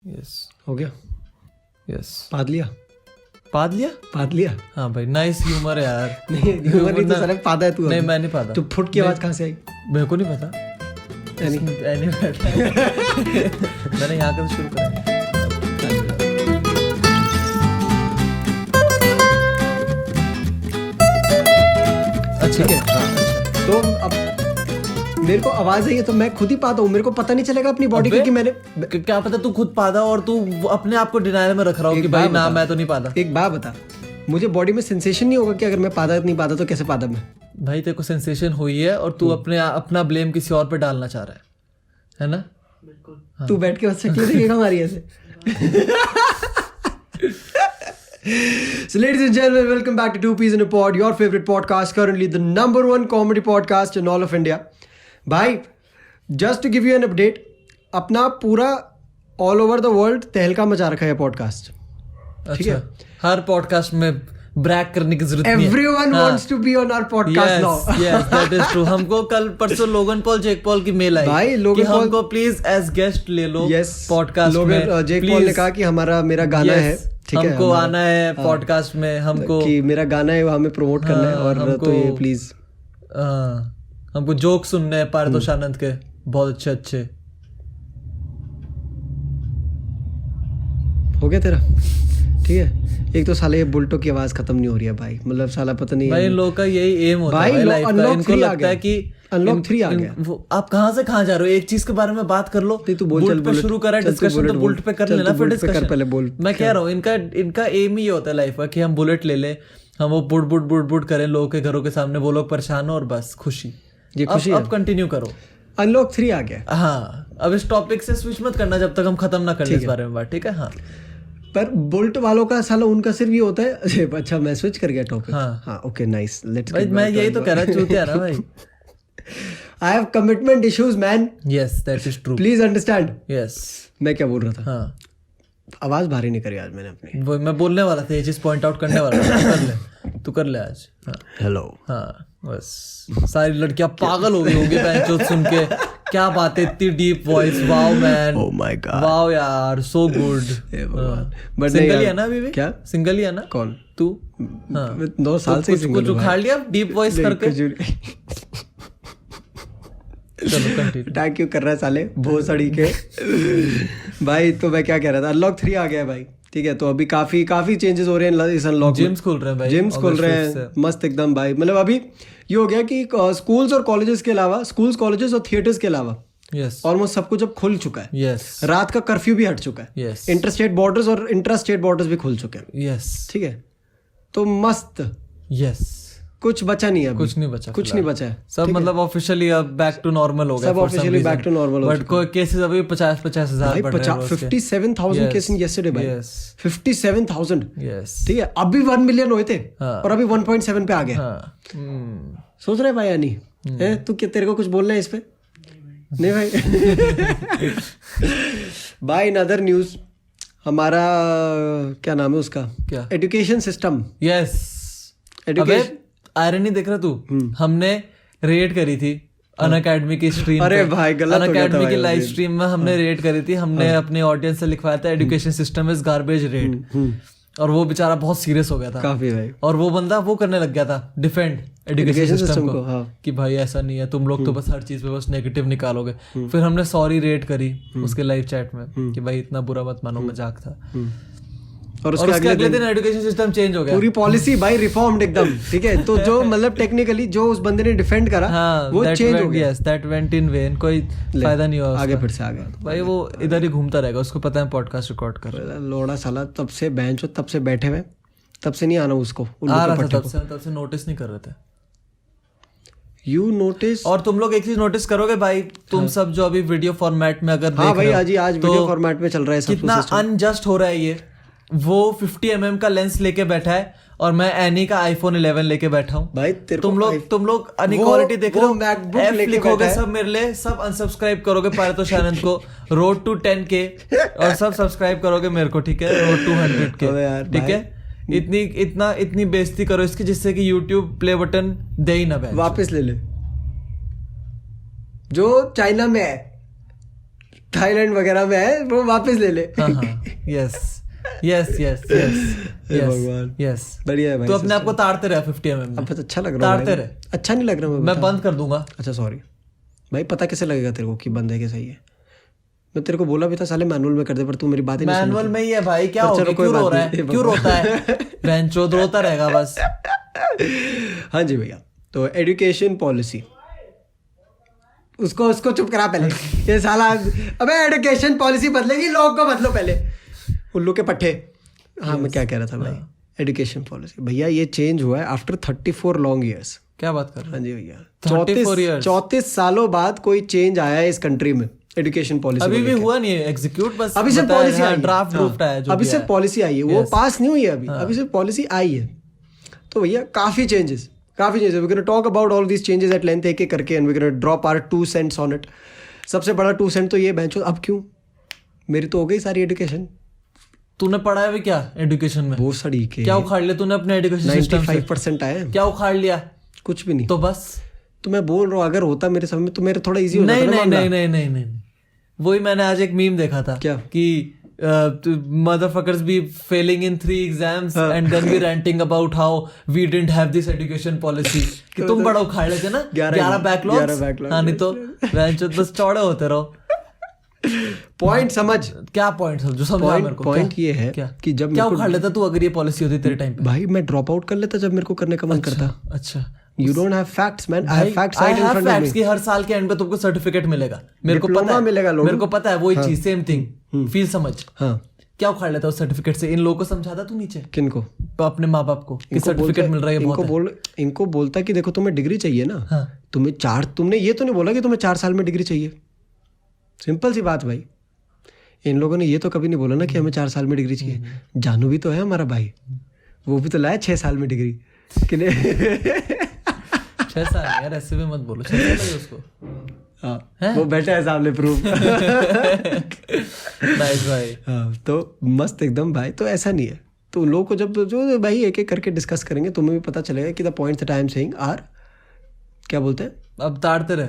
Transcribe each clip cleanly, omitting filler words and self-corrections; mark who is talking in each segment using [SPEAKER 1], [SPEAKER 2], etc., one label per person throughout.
[SPEAKER 1] Yes
[SPEAKER 2] हो गया?
[SPEAKER 1] Yes
[SPEAKER 2] पाद लिया?
[SPEAKER 1] पाद लिया हाँ भाई नाइस ह्यूमर है यार
[SPEAKER 2] नहीं ह्यूमर नहीं तो साला पादा है तू।
[SPEAKER 1] नहीं
[SPEAKER 2] अभी।
[SPEAKER 1] मैं नहीं पादा
[SPEAKER 2] तो फुट की आवाज कहाँ से आई?
[SPEAKER 1] मेरे को नहीं पता
[SPEAKER 2] यानी
[SPEAKER 1] मैंने यहाँ का तो शुरू करा अच्छा
[SPEAKER 2] ठीक है। तो अब मेरे को आवाज आई है तो मैं खुद ही पाता हूँ, मेरे को पता नहीं चलेगा अपनी बॉडी
[SPEAKER 1] अबे,
[SPEAKER 2] की कि मैंने
[SPEAKER 1] क्या पता तू खुद पादा और तू अपने आप को डिनायल में रख रहा हो
[SPEAKER 2] एक
[SPEAKER 1] कि भाई
[SPEAKER 2] बात
[SPEAKER 1] ना
[SPEAKER 2] बता।
[SPEAKER 1] मैं तो नहीं पादा।
[SPEAKER 2] एक बात बता, मुझे बॉडी में सेंसेशन नहीं होगा कि अगर मैं पादा नहीं पादा तो कैसे पादा मैं?
[SPEAKER 1] भाई तेरे को सेंसेशन हुई है और तू अपना ब्लेम किसी और पे डालना चाह रहा है ना? बिल्कुल।
[SPEAKER 2] तू बैठ के बस शक्ल देखेगा हमारी ऐसे। So ladies and gentlemen, welcome back to Two Peas in a Pod, your favorite podcast, currently the number one comedy podcast in all of India. भाई, just to give you an update, अपना पूरा all over the world तहलका मचा रखा है podcast. ठीक है?
[SPEAKER 1] हर podcast में ब्रैक करने की जरूरत नहीं है।
[SPEAKER 2] Everyone wants to be on our podcast now.
[SPEAKER 1] Yes, that is true. हमको कल परसों लोगन पॉल जेक पॉल की मेल आई
[SPEAKER 2] भाई,
[SPEAKER 1] कि
[SPEAKER 2] लोगन पॉल
[SPEAKER 1] हमको प्लीज एज गेस्ट ले लो
[SPEAKER 2] Yes,
[SPEAKER 1] पॉडकास्ट में।
[SPEAKER 2] जेक पॉल ने कहा कि मेरा गाना है, ठीक है,
[SPEAKER 1] हमको आना है पॉडकास्ट में, हमको
[SPEAKER 2] कि मेरा गाना है वो हमें प्रमोट करना है और तो ये प्लीज
[SPEAKER 1] हमको जोक सुनने हैं पारितोष आनंद के बहुत अच्छे अच्छे।
[SPEAKER 2] हो गया तेरा? ठीक है। एक तो साले ये बुल्टो की आवाज खत्म नहीं हो रही है भाई, मतलब साला पता नहीं
[SPEAKER 1] भाई इन लोगों का यही एम होता
[SPEAKER 2] भाई,
[SPEAKER 1] है लाइफ का।
[SPEAKER 2] Unlock
[SPEAKER 1] इनको
[SPEAKER 2] 3 आ
[SPEAKER 1] लगता है
[SPEAKER 2] गया।
[SPEAKER 1] कि
[SPEAKER 2] Unlock 3 आ गया।
[SPEAKER 1] आप कहाँ से कहाँ जा रहे हो? एक चीज के बारे में बात कर लो।
[SPEAKER 2] तू बोल, चल
[SPEAKER 1] बुल्ट पे
[SPEAKER 2] बुलेट।
[SPEAKER 1] शुरू करा
[SPEAKER 2] चल तू
[SPEAKER 1] डिस्कशन तो
[SPEAKER 2] बुलेट
[SPEAKER 1] बुल्ट पे
[SPEAKER 2] बोल।
[SPEAKER 1] कर
[SPEAKER 2] चल
[SPEAKER 1] लेना
[SPEAKER 2] तू
[SPEAKER 1] फिर
[SPEAKER 2] बुलेट पे कर
[SPEAKER 1] डिस्कशन।
[SPEAKER 2] पहले बोल।
[SPEAKER 1] मैं कह रहा हूँ इनका एम ही होता है लाइफ का कि हम बुलेट ले लें, हम वो बुट करें लोगों के घरों के सामने, वो लोग परेशान हो और बस खुशी।
[SPEAKER 2] ये खुशी
[SPEAKER 1] अब कंटिन्यू करो।
[SPEAKER 2] अनलॉक 3 आ गया।
[SPEAKER 1] हाँ अब इस टॉपिक से स्विच मत करना जब तक हम खत्म ना कर ले इस बारे में बात, ठीक है? हाँ
[SPEAKER 2] पर बुल्ट वालों का साला उनका सिर्फ ये होता है। अच्छा मैं स्विच कर गया टॉपिक।
[SPEAKER 1] हाँ
[SPEAKER 2] ओके नाइस, लेट्स
[SPEAKER 1] भाई मैं यही तो कह रहा चूतिया ना भाई।
[SPEAKER 2] I have commitment issues man,
[SPEAKER 1] yes that is true,
[SPEAKER 2] please understand.
[SPEAKER 1] Yes
[SPEAKER 2] मैं क्या बोल रहा था?
[SPEAKER 1] हाँ
[SPEAKER 2] आवाज भारी नहीं करी आज मैंने अपनी।
[SPEAKER 1] वो मैं बोलने वाला था, ये चीज पॉइंट आउट करने वाला था। तू कर ले आज। हाँ
[SPEAKER 2] हेलो।
[SPEAKER 1] हाँ बस सारी लड़कियां पागल हो गई होंगी बेंचों सुन के। क्या बात है, इतनी deep voice, wow man,
[SPEAKER 2] oh my God,
[SPEAKER 1] wow यार, सो गुड।
[SPEAKER 2] बट
[SPEAKER 1] सिंगल ही है ना अभी भी?
[SPEAKER 2] क्या
[SPEAKER 1] सिंगल ही है ना
[SPEAKER 2] कौन?
[SPEAKER 1] तू? हाँ
[SPEAKER 2] 2 साल से
[SPEAKER 1] कुछ उखाड़ लिया डीप वॉइस करके। चलो कंटिन्यू।
[SPEAKER 2] अटैक क्यों कर रहा है साले भोसड़ी के? भाई तो मैं क्या कह रहा था, अनलॉक 3 आ गया है भाई। ठीक है, तो अभी काफी चेंजेस हो रहे हैं इस अनलॉक में।
[SPEAKER 1] जिम्स खुल रहे हैं भाई,
[SPEAKER 2] जिम्स खुल रहे हैं मस्त एकदम भाई। मतलब अभी ये हो गया कि स्कूल्स और कॉलेजेस के अलावा, स्कूल्स कॉलेजेस और थिएटर्स के अलावा
[SPEAKER 1] यस
[SPEAKER 2] ऑलमोस्ट सब कुछ अब खुल चुका है।
[SPEAKER 1] यस
[SPEAKER 2] रात का कर्फ्यू भी हट चुका है।
[SPEAKER 1] यस
[SPEAKER 2] इंटरस्टेट बॉर्डर्स और इंट्रास्टेट बॉर्डर्स भी खुल चुके हैं।
[SPEAKER 1] यस
[SPEAKER 2] ठीक है, तो मस्त,
[SPEAKER 1] यस
[SPEAKER 2] कुछ बचा नहीं है,
[SPEAKER 1] कुछ नहीं बचा,
[SPEAKER 2] कुछ नहीं बचा है
[SPEAKER 1] सब। मतलब ऑफिशियली अब बैक टू नॉर्मल हो गया,
[SPEAKER 2] सब ऑफिशियली बैक टू नॉर्मल हो
[SPEAKER 1] बट कोई केसेस अभी 50,000 बढ़ रहे हैं।
[SPEAKER 2] 57,000 केस इन यस्टरडे भाई। 57,000।
[SPEAKER 1] यस
[SPEAKER 2] ठीक है, अभी 1 मिलियन हुए थे
[SPEAKER 1] हाँ।
[SPEAKER 2] और अभी 1.7 पे आ गए।
[SPEAKER 1] हाँ
[SPEAKER 2] सोच रहे भाई यानी है तू, क्या तेरे को कुछ बोलना है इस पे? नहीं भाई। भाई इन अदर न्यूज, हमारा क्या नाम है उसका,
[SPEAKER 1] क्या?
[SPEAKER 2] Education system.
[SPEAKER 1] Yes
[SPEAKER 2] education
[SPEAKER 1] irony देख रहा तू, हमने रेड करी थी अनअकैडमी की स्ट्रीम।
[SPEAKER 2] अरे भाई गलत हो गया था
[SPEAKER 1] अनअकैडमी की
[SPEAKER 2] भाई
[SPEAKER 1] लाइव स्ट्रीम में हमने रेड करी थी। हमने अपने ऑडियंस से लिखवाया था education system is garbage red, और वो बेचारा बहुत सीरियस हो गया था
[SPEAKER 2] काफी भाई।
[SPEAKER 1] और वो बंदा वो करने लग गया था डिफेंड एजुकेशन सिस्टम को,
[SPEAKER 2] हाँ।
[SPEAKER 1] कि भाई ऐसा नहीं है, तुम लोग तो बस हर चीज पे बस नेगेटिव निकालोगे। फिर हमने सॉरी रेट करी उसके लाइव चैट में कि भाई इतना बुरा मत मानो, मजाक था।
[SPEAKER 2] और
[SPEAKER 1] उसके अगले दिन एजुकेशन सिस्टम चेंज हो गया,
[SPEAKER 2] पूरी पॉलिसी भाई रिफॉर्म्ड एकदम। ठीक है, तो जो मतलब टेक्निकली जो उस बंदे ने डिफेंड करा वो चेंज हो गया।
[SPEAKER 1] Yes that went in when, कोई फायदा नहीं हुआ
[SPEAKER 2] आगे फिर से आ गया
[SPEAKER 1] भाई। वो इधर ही घूमता रहेगा, उसको पता है पॉडकास्ट रिकॉर्ड कर रहा है।
[SPEAKER 2] लोड़ा साला तब से बेंच, तब से बैठे हुए, तब से नहीं आना उसको।
[SPEAKER 1] आ रहा था तब से नोटिस नहीं कर रहे थे।
[SPEAKER 2] You notice.
[SPEAKER 1] और तुम लोग एक चीज नोटिस करोगे भाई, तुम सब जो अभी वीडियो फॉर्मेट में अगर
[SPEAKER 2] हाँ
[SPEAKER 1] देख रहे
[SPEAKER 2] भाई
[SPEAKER 1] हो,
[SPEAKER 2] आज वीडियो फॉर्मेट में चल रहा है सब
[SPEAKER 1] कितना अनजस्ट हो रहा है ये। वो 50 mm का लेंस लेके बैठा है और मैं एनी का iPhone 11 लेके बैठा हूँ
[SPEAKER 2] भाई।
[SPEAKER 1] तुम लोग अनइक्वालिटी देख रहे हो।
[SPEAKER 2] MacBook
[SPEAKER 1] F
[SPEAKER 2] लेके
[SPEAKER 1] लिखोगे
[SPEAKER 2] बैठा है।
[SPEAKER 1] सब मेरे लिए, सब अनसब्सक्राइब करोगे पारितोष आनंद को, रोड टू 10K, और सब सब्सक्राइब करोगे मेरे को, ठीक है, रोड टू 100K,
[SPEAKER 2] अबे यार
[SPEAKER 1] ठीक है। इतनी बेइज्जती करो इसकी जिससे कि YouTube प्ले बटन दे ही ना
[SPEAKER 2] वापस ले ले। जो चाइना में है थाईलैंड वगैरह में है वो वापस ले ले।
[SPEAKER 1] हाँ यस यस यस यस
[SPEAKER 2] भगवान।
[SPEAKER 1] यस
[SPEAKER 2] बढ़िया है भाई।
[SPEAKER 1] तो अपने आप को ताड़ते रहे 50 mm में।
[SPEAKER 2] अब अच्छा लग रहा है
[SPEAKER 1] ताड़ते रहे।
[SPEAKER 2] अच्छा नहीं लग रहा
[SPEAKER 1] मैं बंद कर दूंगा।
[SPEAKER 2] अच्छा सॉरी भाई, पता कैसे लगेगा तेरे को कि बंद है कि सही है? मैं तेरे को बोला भी था साले मैनुअल में कर दे, पर तू मेरी बात ही नहीं सुनता।
[SPEAKER 1] मैनुअल में ही है भाई, क्या
[SPEAKER 2] पर
[SPEAKER 1] हो
[SPEAKER 2] चलो
[SPEAKER 1] गया,
[SPEAKER 2] कोई
[SPEAKER 1] क्यों रो
[SPEAKER 2] बात
[SPEAKER 1] रहा
[SPEAKER 2] नहीं,
[SPEAKER 1] है, क्यों रोता है? बेंचोद रोता रहेगा बस।
[SPEAKER 2] हाँ जी भैया, तो एजुकेशन पॉलिसी उसको चुप करा पहले। ये साला अबे एजुकेशन पॉलिसी बदलेगी, लोग को बदलो पहले, उल्लू के पट्टे। हाँ मैं क्या कह रहा था भाई, एजुकेशन पॉलिसी भैया ये चेंज हुआ है आफ्टर 34 लॉन्ग ईयर्स।
[SPEAKER 1] क्या बात कर रहे
[SPEAKER 2] हाँ जी भैया,
[SPEAKER 1] 34 years।
[SPEAKER 2] 34 सालों बाद कोई चेंज आया है इस कंट्री में एजुकेशन पॉलिसी।
[SPEAKER 1] अभी भी हुआ नहीं है एग्जीक्यूट, बस
[SPEAKER 2] अभी सिर्फ पॉलिसी आई है,
[SPEAKER 1] ड्राफ्ट है जो
[SPEAKER 2] अभी सिर्फ पॉलिसी आई है, वो पास नहीं हुई है अभी, अभी सिर्फ पॉलिसी आई है। तो भैया काफी changes we gonna talk about all these changes at length एक एक करके, and we gonna drop our 2 cents on it. सबसे बड़ा 2 cent तो ये बेंचो, अब क्यों मेरी तो हो गई सारी एजुकेशन।
[SPEAKER 1] तूने पढ़ा है भी क्या एजुकेशन में?
[SPEAKER 2] वो सड़ी के
[SPEAKER 1] क्या उखाड़ लिया तूने अपने एजुकेशन सिस्टम से?
[SPEAKER 2] 95% आए,
[SPEAKER 1] क्या उखाड़ लिया?
[SPEAKER 2] कुछ भी नहीं।
[SPEAKER 1] तो बस
[SPEAKER 2] तो मैं बोल रहा हूँ अगर होता मेरे समय में तो मेरे थोड़ा इजी हो जाता
[SPEAKER 1] नहीं
[SPEAKER 2] ना
[SPEAKER 1] नहीं
[SPEAKER 2] मामला।
[SPEAKER 1] नहीं नहीं नहीं नहीं वही मैंने आज एक मीम देखा था।
[SPEAKER 2] क्या?
[SPEAKER 1] कि motherfuckers be failing in 3 exams and then we ranting about how we didn't have this education policy कि तुम बड़ा उखाड़ लेते ना 11 बैकलॉग्स। हाँ नहीं तो बेंचोद बस चौड़े होते रहो।
[SPEAKER 2] पॉइंट समझ,
[SPEAKER 1] क्या पॉइंट समझो, समझा मेरे को।
[SPEAKER 2] पॉइंट ये है
[SPEAKER 1] क्या
[SPEAKER 2] कि जब
[SPEAKER 1] क्या उखाड़ लेता तू अगर ये पॉलिसी होती तेरे टाइम पे?
[SPEAKER 2] भाई मैं ड्रॉप आउट कर लेता जब मेरे को करने का मन करता।
[SPEAKER 1] अच्छा
[SPEAKER 2] You don't have facts, man. I have facts right in front of me.
[SPEAKER 1] कि हर साल के एंड पे तुमको सर्टिफिकेट मिलेगा। मेरे को
[SPEAKER 2] Diploma
[SPEAKER 1] पता है,
[SPEAKER 2] मिलेगा लोगों को।
[SPEAKER 1] मेरे को पता है वही चीज, सेम थिंग फील समझ।
[SPEAKER 2] हाँ
[SPEAKER 1] क्या उखाड़ लेता उस सर्टिफिकेट से? इन लोगों को समझाता तू नीचे
[SPEAKER 2] किनको?
[SPEAKER 1] अपने माँ बाप को कि सर्टिफिकेट मिल रहा है, बहुत है।
[SPEAKER 2] इनको बोलता कि देखो तुम्हें डिग्री चाहिए ना,
[SPEAKER 1] हाँ।
[SPEAKER 2] तुमने ये तो नहीं बोला कि तुम्हें 4 साल में डिग्री चाहिए। सिंपल सी बात भाई, इन लोगों ने ये तो कभी नहीं बोला ना कि हमें 4 साल में डिग्री चाहिए। जानू भी तो है हमारा भाई, वो भी तो लाया 6 साल में डिग्री कि नहीं?
[SPEAKER 1] 6 साल यार, ऐसे भी मत बोलो, 6 साल है उसको।
[SPEAKER 2] हाँ, वो बैठा है सामने प्रूफ।
[SPEAKER 1] नाइस भाई।
[SPEAKER 2] हाँ, तो मस्त एकदम भाई। तो ऐसा नहीं है, तो लोगों को जब जो भाई एक एक करके डिस्कस करेंगे तुम्हें भी पता चलेगा कि the points that I am saying are, क्या बोलते हैं,
[SPEAKER 1] अब ताड़ते रहे,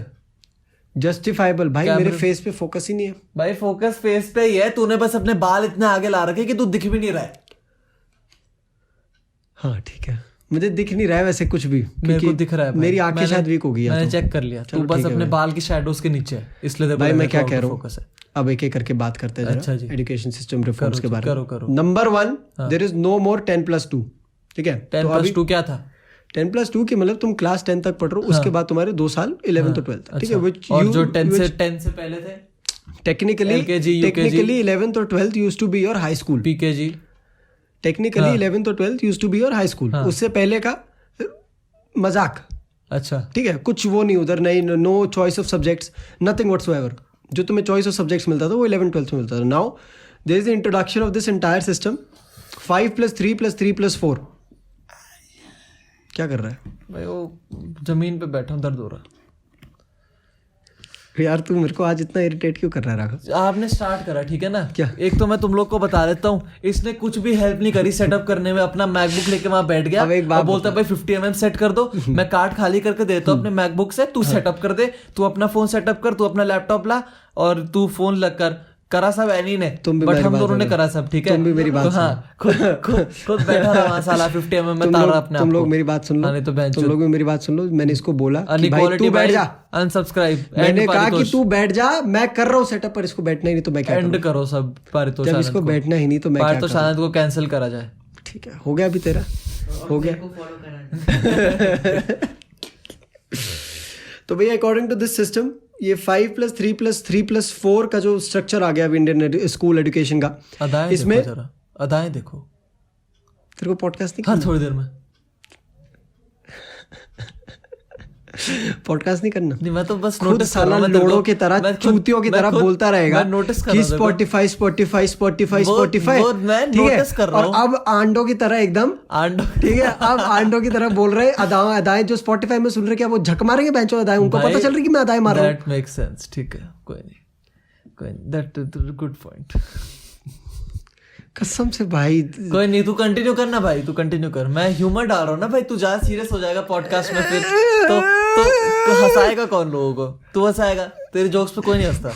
[SPEAKER 2] जस्टिफाइबल। भाई मेरे फेस पे फोकस ही नहीं है
[SPEAKER 1] भाई, फोकस फेस पे ही है। तूने बस अपने बाल इतने आगे ला रखे कि तू दिख भी नहीं रहा है।
[SPEAKER 2] हाँ ठीक है, मुझे दिख नहीं रहा है वैसे कुछ भी,
[SPEAKER 1] मेरे को दिख रहा है भाई।
[SPEAKER 2] मेरी आंखें शायद वीक हो गई है।
[SPEAKER 1] मैंने चेक कर लिया, तू बस अपने बाल की शैडोज के नीचे है, इसलिए
[SPEAKER 2] भाई मैं क्या कह रहा हूँ, अब एक एक करके बात करते हैं
[SPEAKER 1] अच्छा जी,
[SPEAKER 2] एजुकेशन सिस्टम रिफॉर्म्स के बारे में।
[SPEAKER 1] करो।
[SPEAKER 2] नंबर 1, देयर इज नो मोर 10+2। ठीक है,
[SPEAKER 1] 10+2 क्या था?
[SPEAKER 2] 10+2 की मतलब तुम क्लास 10 तक पढ़ रहे हो, उसके बाद तुम्हारे 2 साल 11th और 12th। ठीक है,
[SPEAKER 1] और जो 10 से पहले थे
[SPEAKER 2] टेक्निकली 11th और 12th used to be your high school.
[SPEAKER 1] PKG
[SPEAKER 2] technically 11th और 12th used to be your high school. उससे पहले का मजाक।
[SPEAKER 1] अच्छा
[SPEAKER 2] ठीक है, कुछ वो नहीं उधर, नहीं, no choice of subjects, nothing whatsoever. जो तुम्हें चॉइस ऑफ सब्जेक्ट्स मिलता था वो 11th 12th में मिलता था। Now there is the introduction of this entire system 5+3+3+4। क्या कर रहा है
[SPEAKER 1] भाई? वो जमीन पे बैठा हूँ, दर्द हो रहा।
[SPEAKER 2] यार तू मेरे को आज इतना इरिटेट क्यों कर रहा है राघव?
[SPEAKER 1] आपने स्टार्ट करा, ठीक है ना?
[SPEAKER 2] क्या?
[SPEAKER 1] एक तो मैं तुम लोग को बता देता हूँ, इसने कुछ भी हेल्प नहीं करी सेटअप करने में। अपना मैकबुक लेके वहां बैठ गया और बोलता भाई 50 mm सेट कर दो। मैं कार्ड खाली करके देता हूँ अपने मैकबुक से, तू सेटअप कर दे, तू अपना फोन सेटअप कर, तू अपना लैपटॉप ला और तू फोन लग कर। करा सब एनी ने, बट हम दोनों ने करा सब। ठीक है,
[SPEAKER 2] तुम भी मेरी बात
[SPEAKER 1] हाँ, खुद बैठा रहा साला 50 mm में तारा अपने।
[SPEAKER 2] तुम लोग मेरी बात सुन लो,
[SPEAKER 1] नहीं तो
[SPEAKER 2] तुम लोग भी मेरी बात सुन लो। मैंने इसको बोला कि भाई तू बैठ जा,
[SPEAKER 1] अनसब्सक्राइब।
[SPEAKER 2] मैंने कहा कि तू बैठ जा, मैं कर रहा हूँ सेटअप, पर इसको बैठना ही नहीं तो मैं क्या
[SPEAKER 1] एंड करो सब पारितोष।
[SPEAKER 2] जब इसको बैठना ही नहीं तो मैं क्या
[SPEAKER 1] पारितोष आनंद को कैंसिल करा जाए।
[SPEAKER 2] ठीक है, हो गया अभी तेरा, हो गया। तो भैया अकॉर्डिंग टू दिस सिस्टम ये 5+3+3+4 का जो स्ट्रक्चर आ गया इंडियन स्कूल एजुकेशन का, इसमें
[SPEAKER 1] अदाएं देखो।
[SPEAKER 2] तेरे को पॉडकास्ट नहीं
[SPEAKER 1] हर थोड़ी देर में
[SPEAKER 2] पॉडकास्ट नहीं करना?
[SPEAKER 1] नहीं, मैं तो बस
[SPEAKER 2] खुद
[SPEAKER 1] नोटिस
[SPEAKER 2] साला लोड़ों की तरह, चूतियों की तरह बोलता रहेगा कि स्पॉटिफाई ठीक है, और अब आंडों की तरह एकदम ठीक है, अब आंडों की तरह बोल रहे अदाएं जो स्पॉटिफाई में सुन रहे, क्या वो झक मारेंगे बेंचों अदाएं? उनको पता चल रही कि मैं अदाएं मार रहा हूं।
[SPEAKER 1] That makes sense. ठीक है, कोई नहीं, दैट गुड पॉइंट।
[SPEAKER 2] कसम से भाई,
[SPEAKER 1] कोई नहीं, तू कंटिन्यू करना भाई, तू कंटिन्यू कर। मैं ह्यूमर डाल रहा हूँ ना भाई, तू ज्यादा सीरियस हो जाएगा पॉडकास्ट में, फिर तो हंसाएगा कौन लोगों को? तू हंसाएगा, तेरे जोक्स पे कोई नहीं हंसता।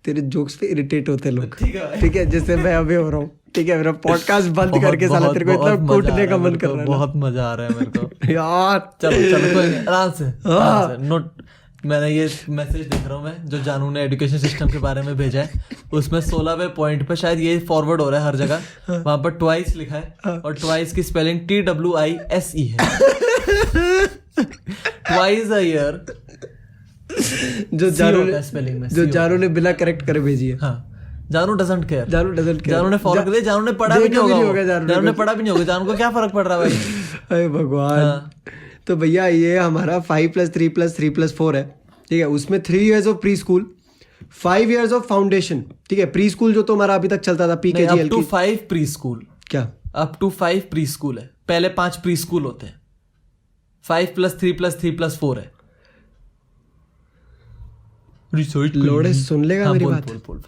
[SPEAKER 2] तेरे जोक्स पे इरिटेट होते लोग,
[SPEAKER 1] ठीक है भाई।
[SPEAKER 2] ठीक है, जैसे मैं अभी हो रहा हूँ, ठीक है, मेरा पॉडकास्ट बंद करके साला तेरे को इतना कूटने का मन कर रहा है,
[SPEAKER 1] बहुत मजा आ रहा है मेरे को
[SPEAKER 2] यार।
[SPEAKER 1] चलो चलो कोई नहीं, आराम से नोट। मैंने ये मैसेज देख रहा हूँ मैं, जो जानू ने एजुकेशन सिस्टम के बारे में भेजा है, उसमें 16वें पॉइंट पे शायद ये फॉरवर्ड हो रहा है हर जगह, वहां पर ट्वाइस लिखा है और ट्वाइस की स्पेलिंग TWISE है। ट्वाइस अ ईयर
[SPEAKER 2] जो जानू ने बिना करेक्ट करे भेजी है।
[SPEAKER 1] हाँ, जानू डजंट केयर,
[SPEAKER 2] जानू
[SPEAKER 1] ने फॉलो कर दिया, जानू ने पढ़ा भी नहीं होगा, जानू ने पढ़ा भी नहीं होगा, जानू को क्या फर्क पड़ रहा है भाई।
[SPEAKER 2] अरे भगवान। तो भैया ये हमारा 5+3+3+4 है, ठीक है, उसमें 3 years of pre school, 5 years of foundation, ठीक है, प्री स्कूल जो तो हमारा अभी तक चलता था, PKG
[SPEAKER 1] up to 5 pre school,
[SPEAKER 2] क्या
[SPEAKER 1] अप टू 5 प्री स्कूल है, पहले 5 प्री स्कूल होते हैं, 5+3+3+4 है। रिसर्च
[SPEAKER 2] लोड़े सुन लेगा मेरी बात।
[SPEAKER 1] बोल।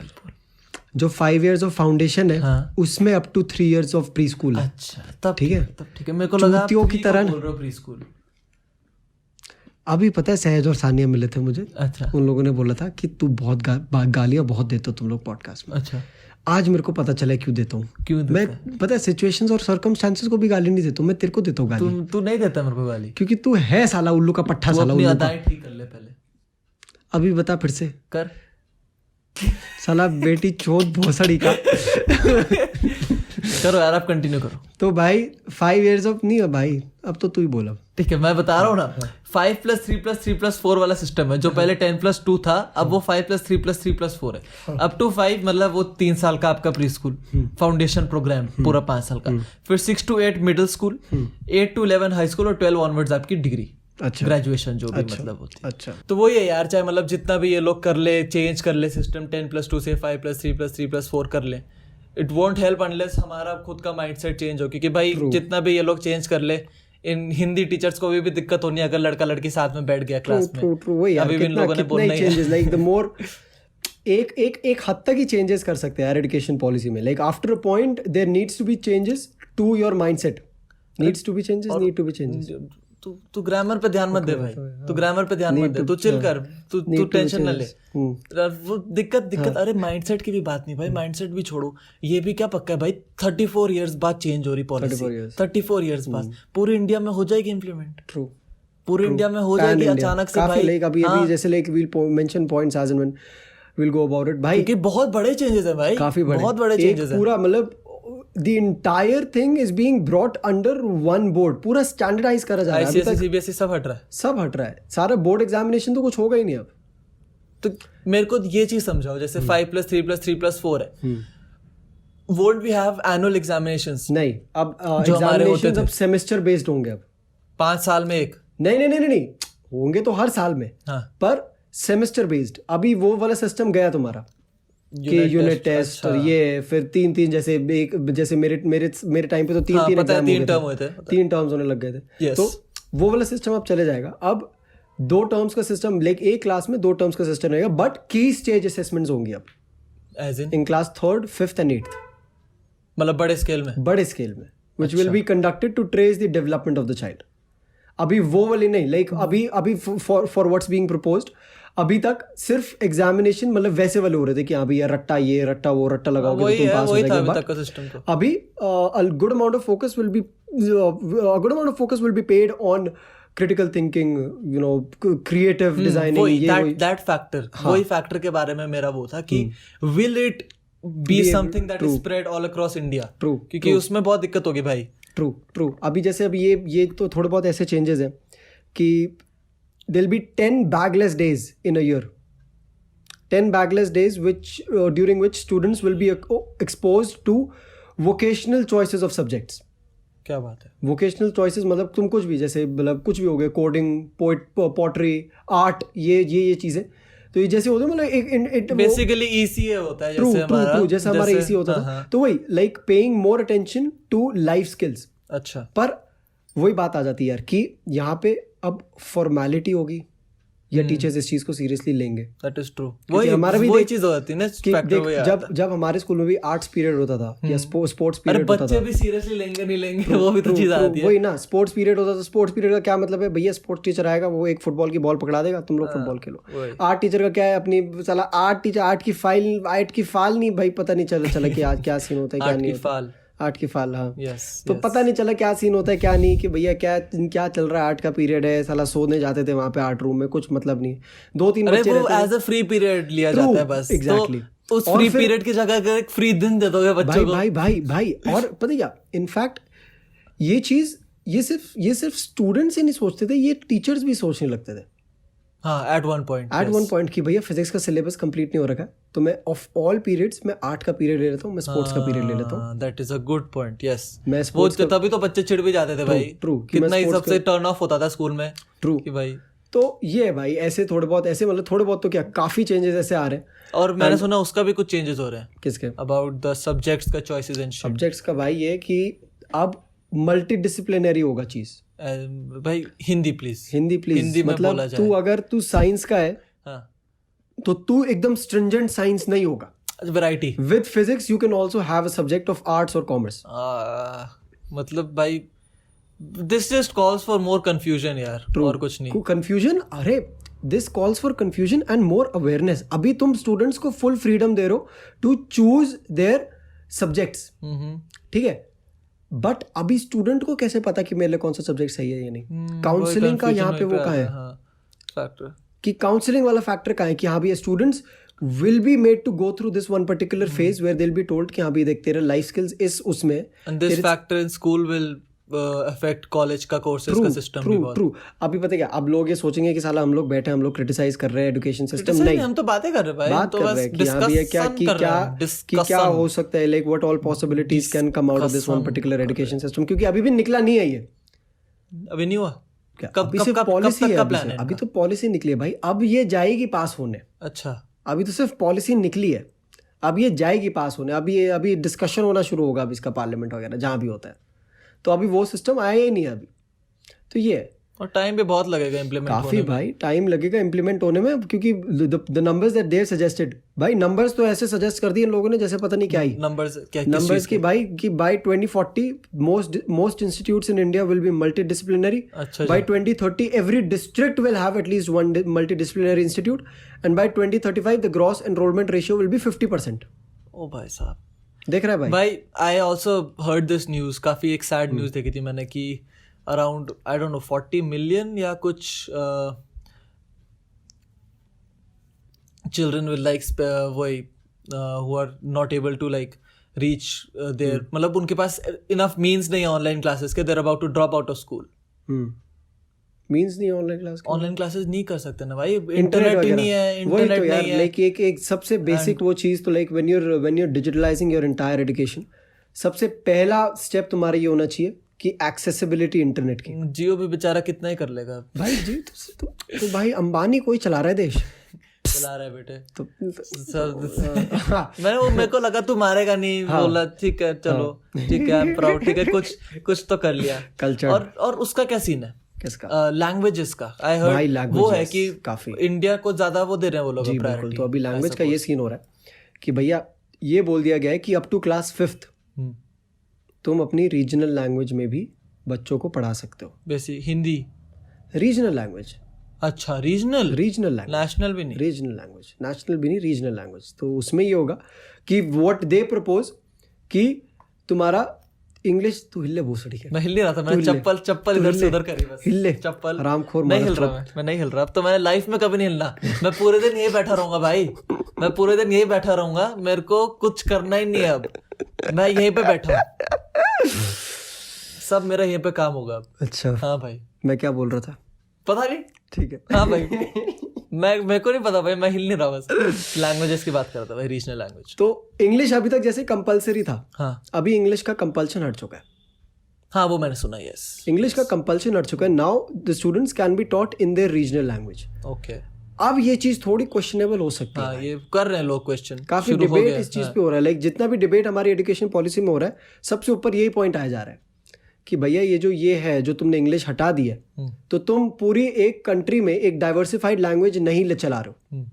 [SPEAKER 2] जो 5 years ऑफ फाउंडेशन है,
[SPEAKER 1] हाँ।
[SPEAKER 2] उसमें up to 3 years of pre school है।
[SPEAKER 1] अच्छा, तब
[SPEAKER 2] ठीक है,
[SPEAKER 1] तब ठीक है, मेरे को लगा
[SPEAKER 2] चूतियों की तरह
[SPEAKER 1] बोल रहे हो प्री स्कूल।
[SPEAKER 2] अभी पता है सहज और सानिया मिले थे मुझे,
[SPEAKER 1] अच्छा
[SPEAKER 2] उन लोगों ने बोला था कि तू बहुत गालियां बहुत देते हो तुम लोग पॉडकास्ट में।
[SPEAKER 1] अच्छा,
[SPEAKER 2] आज मेरे को पता चला क्यों देता हूँ।
[SPEAKER 1] क्यों देता
[SPEAKER 2] मैं
[SPEAKER 1] है?
[SPEAKER 2] पता है सिचुएशंस और सर्कमस्टांसेस को भी गाली नहीं देता हूँ, मैं तेरे को देता हूँ गाली,
[SPEAKER 1] तू नहीं देता मेरे को गाली,
[SPEAKER 2] क्योंकि तू है साला उल्लू का पट्टा,
[SPEAKER 1] तू
[SPEAKER 2] साला
[SPEAKER 1] अपनी
[SPEAKER 2] उल्लू का।
[SPEAKER 1] अदाएं ठीक कर ले पहले।
[SPEAKER 2] अभी बता फिर से,
[SPEAKER 1] कर
[SPEAKER 2] साला बेटी चोद भोसड़ी का।
[SPEAKER 1] करो यार, आप कंटिन्यू करो।
[SPEAKER 2] तो भाई 5 years ऑफ नहीं है भाई, अब तो तू ही बोला।
[SPEAKER 1] ठीक है, मैं बता रहा हूँ ना, 5+3+3+4 वाला सिस्टम है, जो पहले 10+2 था, अब वो 5+3+3+4 है। अप टू 5 मतलब वो 3 साल का आपका प्री स्कूल फाउंडेशन प्रोग्राम, पूरा 5 साल का, फिर 6 to 8 middle school, 8 to 11 high school और 12 ऑनवर्ड्स आपकी डिग्री,
[SPEAKER 2] अच्छा,
[SPEAKER 1] ग्रेजुएशन जो भी मतलब होती है।
[SPEAKER 2] अच्छा,
[SPEAKER 1] तो वही है यार, चाहे मतलब जितना भी ये लोग कर ले, चेंज कर ले सिस्टम 10+2 से 5+3+3+4 कर ले, इट वोंट हेल्प अनलेस हमारा खुद का माइंडसेट चेंज हो, क्योंकि भाई जितना भी ये लोग चेंज कर ले, इन हिंदी टीचर्स को भी दिक्कत होनी है अगर लड़का लड़की साथ में बैठ गया क्लास में। अभी भी इन लोगों ने बोलना ही है।
[SPEAKER 2] लाइक द मोर एक हद तक ही चेंजेस कर सकते हैं यार एजुकेशन पॉलिसी में। Like after a point there needs to be changes to your mindset, needs to be changes, need to be changes.
[SPEAKER 1] तू ग्रामर पे ध्यान मत दे भाई, तू ग्रामर पे ध्यान मत दे, तू चिल कर, तू टेंशन ना ले। वो दिक्कत अरे माइंडसेट की भी बात नहीं भाई, माइंडसेट भी छोड़ो, ये भी क्या पक्का है भाई, 34 इयर्स बाद चेंज हो रही पॉलिसी, 34 इयर्स बाद पूरे इंडिया में हो जाएगी इम्प्लीमेंट।
[SPEAKER 2] ट्रू,
[SPEAKER 1] पूरे इंडिया में हो जाएगी अचानक से भाई।
[SPEAKER 2] लाइक अभी जैसे like we will mention points as and when will go about it भाई,
[SPEAKER 1] क्योंकि बहुत बड़े चेंजेस है भाई,
[SPEAKER 2] काफी बड़े,
[SPEAKER 1] बहुत बड़े चेंजेस है
[SPEAKER 2] पूरा मतलब the entire thing is being brought under one board, पूरा स्टैंडर्डाइज करा जा रहा है।
[SPEAKER 1] ICSE CBSE सब हट रहा है,
[SPEAKER 2] सब हट रहा है, सारा बोर्ड एग्जामिनेशन तो कुछ होगा ही नहीं अब।
[SPEAKER 1] तो मेरे को ये चीज समझाओ, जैसे 5+3+3+4 है, won't we have annual examinations?
[SPEAKER 2] नहीं, अब एग्जामिनेशंस अब सेमेस्टर बेस्ड होंगे, अब
[SPEAKER 1] 5 साल में एक।
[SPEAKER 2] नहीं होंगे तो हर साल में,
[SPEAKER 1] हाँ,
[SPEAKER 2] पर सेमेस्टर बेस्ड। अभी वो वाला सिस्टम गया तुम्हारा कि यूनिट टेस्ट और ये फिर 3 जैसे एक, जैसे मेरे टाइम पे तो 3
[SPEAKER 1] टर्म हुए थे,
[SPEAKER 2] 3 टर्म्स होने लग गए थे। तो वो वाला सिस्टम अब चले जाएगा। अब 2 टर्म्स का सिस्टम, लाइक एक क्लास में 2 टर्म्स का सिस्टम रहेगा, बट की स्टेज असेसमेंट्स होंगी अब
[SPEAKER 1] as
[SPEAKER 2] in class 3rd, 5th and 8th,
[SPEAKER 1] मतलब बड़े स्केल में
[SPEAKER 2] which will be conducted to trace the development of the child। अभी वो वाली नहीं, लाइक अभी for what's being proposed, अभी तक सिर्फ एग्जामिनेशन मतलब वैसे वाले हो रहे थे कि हाँ भैया रट्टा ये रट्टा वो रट्टा लगाओगे तो तुम पास हो जाओगे। अभी a good amount of focus will be paid on critical thinking, you know, creative designing,
[SPEAKER 1] that factor, वही फैक्टर के बारे में मेरा वो था कि will it be something that is spread all across India?
[SPEAKER 2] True,
[SPEAKER 1] क्योंकि उसमें बहुत दिक्कत होगी भाई।
[SPEAKER 2] ट्रू। अभी जैसे अब ये तो थोड़े बहुत ऐसे चेंजेस हैं कि there'll be 10 bagless days in a year, 10 bagless days during which students will be exposed to vocational choices of subjects।
[SPEAKER 1] क्या बात है,
[SPEAKER 2] vocational choices मतलब तुम कुछ भी, जैसे मतलब कुछ भी हो गया, कोडिंग, पोएट्री, आर्ट, ये चीजें, तो ये जैसे होते मतलब
[SPEAKER 1] बेसिकली ECA होता है जैसे
[SPEAKER 2] हमारा ECA होता था। तो वही like paying more attention to life skills.
[SPEAKER 1] अच्छा,
[SPEAKER 2] पर वही बात आ जाती है यार कि यहाँ पे अब फॉर्मेलिटी होगी, या टीचर्स इस चीज को सीरियसली लेंगे।
[SPEAKER 1] That is true.
[SPEAKER 2] क्योंकि हमारा भी
[SPEAKER 1] वही चीज हो जाती है ना,
[SPEAKER 2] कि
[SPEAKER 1] फैक्टर वही आता है।
[SPEAKER 2] जब हमारे स्कूल में भी आर्ट्स पीरियड होता था या स्पोर्ट्स
[SPEAKER 1] अरे
[SPEAKER 2] पीरियड होता
[SPEAKER 1] बच्चे
[SPEAKER 2] था,
[SPEAKER 1] भी सीरियसली लेंगे नहीं लेंगे, वो भी तो चीज आती है।
[SPEAKER 2] वही ना, स्पोर्ट्स पीरियड होता था। स्पोर्ट्स पीरियड का क्या मतलब है भैया, स्पोर्ट्स टीचर आएगा, वो एक फुटबॉल की बॉल पकड़ा देगा, तुम लोग फुटबॉल खेलो। आर्ट टीचर का क्या है, अपनी साला आर्ट टीचर, आर्ट की फाइल नहीं भाई, पता नहीं चला कि आज क्या सीन होता है क्या नहीं होता। आर्ट की फाल, हाँ। तो पता नहीं चला क्या सीन होता है क्या नहीं, कि भैया क्या चल रहा है, आर्ट का पीरियड है, साला सोने जाते थे वहां पे आर्ट रूम में, कुछ मतलब नहीं। 2-3 बच्चे रहते हैं,
[SPEAKER 1] एज अ फ्री पीरियड लिया जाता है बस।
[SPEAKER 2] एग्जैक्टली।
[SPEAKER 1] तो उस फ्री पीरियड की जगह अगर एक फ्री दिन दे दोगे बच्चों को,
[SPEAKER 2] भाई और पता है क्या, इनफैक्ट ये चीज ये सिर्फ स्टूडेंट्स ही नहीं सोचते थे, ये टीचर्स भी सोचने लगते थे।
[SPEAKER 1] हाँ, एट वन पॉइंट
[SPEAKER 2] कि भैया फिजिक्स का सिलेबस कंप्लीट नहीं हो रखा है, तो मैं ऑफ ऑल पीरियड्स मैं आर्ट का पीरियड ले लेता हूँ, मैं स्पोर्ट्स का पीरियड ले लेता हूँ।
[SPEAKER 1] That is a good point, yes.
[SPEAKER 2] मैं
[SPEAKER 1] वो तभी तो बच्चे चिढ़ भी जाते थे भाई।
[SPEAKER 2] ट्रू।
[SPEAKER 1] कितना ही सबसे टर्न ऑफ होता था स्कूल में।
[SPEAKER 2] ट्रू
[SPEAKER 1] कि भाई,
[SPEAKER 2] तो ये है भाई, ऐसे थोड़े बहुत ऐसे, मतलब थोड़े बहुत तो क्या, काफी चेंजेस ऐसे आ रहे हैं।
[SPEAKER 1] और मैंने सुना उसका भी कुछ चेंजेस हो रहे हैं।
[SPEAKER 2] किसके?
[SPEAKER 1] अबाउट द सब्जेक्ट्स का चॉइसेस एंड शिट।
[SPEAKER 2] सब्जेक्ट्स का भाई ये कि अब मल्टी डिसिप्लिनरी होगा चीज।
[SPEAKER 1] भाई हिंदी प्लीज
[SPEAKER 2] हिंदी मतलब तू अगर तू साइंस का है,
[SPEAKER 1] हाँ,
[SPEAKER 2] तो तू एकदम स्ट्रिंजेंट साइंस नहीं होगा।
[SPEAKER 1] Variety
[SPEAKER 2] with physics you can also have a subject of arts और कॉमर्स।
[SPEAKER 1] मतलब भाई this just calls for more confusion यार, और कुछ नहीं।
[SPEAKER 2] कंफ्यूजन, अरे this calls for confusion and more awareness. अभी तुम स्टूडेंट्स को फुल फ्रीडम दे रहे हो टू चूज देयर सब्जेक्ट्स, ठीक है, बट अभी स्टूडेंट को कैसे पता कि मेरे लिए कौन सा सब्जेक्ट सही है या नहीं? काउंसलिंग का यहाँ पे वो कहाँ है,
[SPEAKER 1] फैक्टर
[SPEAKER 2] कि काउंसलिंग वाला फैक्टर कहाँ है, कि हाँ भी students will be made to go through this one particular phase where they will be told कि हाँ भी देख तेरे लाइफ स्किल्स इस उसमें,
[SPEAKER 1] and this factor in school will affect college का कोर्सेज का सिस्टम भी बहुत।
[SPEAKER 2] ट्रू। अभी पता क्या, अब लोग ये सोचेंगे कि साला हम लोग बैठे हम लोग क्रिटिसाइज कर रहे हैं एजुकेशन सिस्टम। नहीं, हम
[SPEAKER 1] तो बातें कर रहे हैं भाई,
[SPEAKER 2] बात
[SPEAKER 1] तो
[SPEAKER 2] कर
[SPEAKER 1] बस
[SPEAKER 2] रहे हैं कि हाँ भैया क्या हो सकता है, like what all possibilities can come out of this one particular education system, क्योंकि अभी भी निकला नहीं है ये।
[SPEAKER 1] अभी नहीं हुआ
[SPEAKER 2] क्या? अभी सिर्फ पॉलिसी है, अभी तो पॉलिसी निकली है भाई, अब ये जाएगी पास होने।
[SPEAKER 1] अच्छा,
[SPEAKER 2] अभी तो सिर्फ पॉलिसी निकली है, अब ये जाएगी पास होने। अभी डिस्कशन होना शुरू होगा, अभी इसका पार्लियामेंट वगैरह जहाँ भी होता है, तो अभी वो सिस्टम आया ही नहीं है अभी। तो ये है,
[SPEAKER 1] और टाइम भी बहुत लगेगा इम्प्लीमेंट होने में।
[SPEAKER 2] काफी भाई टाइम लगेगा इम्प्लीमेंट होने में, क्योंकि the numbers that they suggested, भाई नंबर्स तो ऐसे सजेस्ट कर दिए इन लोगों ने जैसे पता नहीं क्या ही नंबर्स की भाई, कि by 2040 most institutes in India will be multidisciplinary. By 2030 every district will have at least one multidisciplinary institute, and by 2035 the gross enrolment ratio will be 50%।
[SPEAKER 1] ओ भाई साहब,
[SPEAKER 2] देख रहा है भाई।
[SPEAKER 1] I also heard this news, काफी एक सैड न्यूज देखी थी मैंने कि around I don't know 40 million या कुछ चिल्ड्रन विल लाइक वही who are not able to like reach there, मतलब उनके पास इनफ मीन्स नहीं है ऑनलाइन क्लासेस के, they're about to drop out of school.
[SPEAKER 2] Means नहीं
[SPEAKER 1] ऑनलाइन क्लासेस नहीं कर सकते ना भाई, इंटरनेट ही नहीं है, इंटरनेट
[SPEAKER 2] तो
[SPEAKER 1] नहीं है।
[SPEAKER 2] लाइक एक सबसे बेसिक वो चीज, तो like when you are digitalising your entire education, सबसे पहला स्टेप तुम्हारा ये होना चाहिए कि एक्सेसिबिलिटी इंटरनेट की।
[SPEAKER 1] जियो भी बेचारा कितना ही कर लेगा
[SPEAKER 2] भाई जी, तो भाई अंबानी कोई चला रहा है देश,
[SPEAKER 1] चला रहा है बेटे। तो मेरे को लगा तू मारेगा नहीं, बोला ठीक है चलो ठीक है, आई एम प्राउड, ठीक है कुछ तो कर लिया कल्चर। और उसका क्या सीन है, लैंग्वेजेस का आई हर्ड वो है कि काफी इंडिया को ज्यादा वो दे रहे हैं वो लोग प्रायोरिटी।
[SPEAKER 2] तो अभी लैंग्वेज का ये सीन हो रहा है कि भैया ये बोल दिया गया है कि अप टू क्लास 5th तुम अपनी रीजनल लैंग्वेज में भी बच्चों को पढ़ा सकते हो।
[SPEAKER 1] Basic Hindi
[SPEAKER 2] regional language.
[SPEAKER 1] अच्छा, रीजनल
[SPEAKER 2] लैंग्वेज,
[SPEAKER 1] नेशनल भी नहीं,
[SPEAKER 2] रीजनल लैंग्वेज, नेशनल भी नहीं, रीजनल लैंग्वेज। तो उसमें ये होगा कि व्हाट दे प्रपोज कि तुम्हारा इंग्लिश, तू हिले भूसड़ी है।
[SPEAKER 1] मैं हिल नहीं रहा था, मैं चप्पल इधर से उधर करी बस,
[SPEAKER 2] हिले
[SPEAKER 1] चप्पल
[SPEAKER 2] हरामखोर।
[SPEAKER 1] नहीं हिल रहा मैं नहीं हिल रहा, अब तो मैंने लाइफ में कभी नहीं हिलना, मैं पूरे दिन यही बैठा रहूंगा भाई, मैं पूरे दिन यही बैठा रहूंगा, मेरे को कुछ करना ही नहीं है अब, मैं यहीं पे बैठा हूँ, सब मेरा यहीं पे काम होगा अब।
[SPEAKER 2] अच्छा
[SPEAKER 1] हाँ भाई,
[SPEAKER 2] मैं क्या बोल रहा था
[SPEAKER 1] पता नहीं,
[SPEAKER 2] ठीक है।
[SPEAKER 1] हाँ भाई मेरे को नहीं पता भाई, मैं हिल नहीं रहा, बस लैंग्वेजेस की बात कर रहा था भाई, रीजनल लैंग्वेज।
[SPEAKER 2] तो इंग्लिश अभी तक जैसे कंपलसरी था,
[SPEAKER 1] हाँ
[SPEAKER 2] अभी इंग्लिश का कंपल्शन हट चुका है।
[SPEAKER 1] हाँ वो मैंने सुना, यस,
[SPEAKER 2] इंग्लिश का कंपल्शन हट चुका है। Now the students can be taught in their regional language.
[SPEAKER 1] Okay,
[SPEAKER 2] अब ये चीज थोड़ी क्वेश्चनेबल हो सकती है।
[SPEAKER 1] हाँ, ये कर रहे हैं लोग क्वेश्चन,
[SPEAKER 2] काफी डिबेट इस चीज पे हो रहा है। लाइक जितना भी डिबेट हमारी एजुकेशन पॉलिसी में हो रहा है, सबसे ऊपर यही पॉइंट आया जा रहा है कि भैया ये है जो तुमने इंग्लिश हटा दी है, तो तुम पूरी एक कंट्री में एक डाइवर्सिफाइड लैंग्वेज नहीं ले चला रहे हो,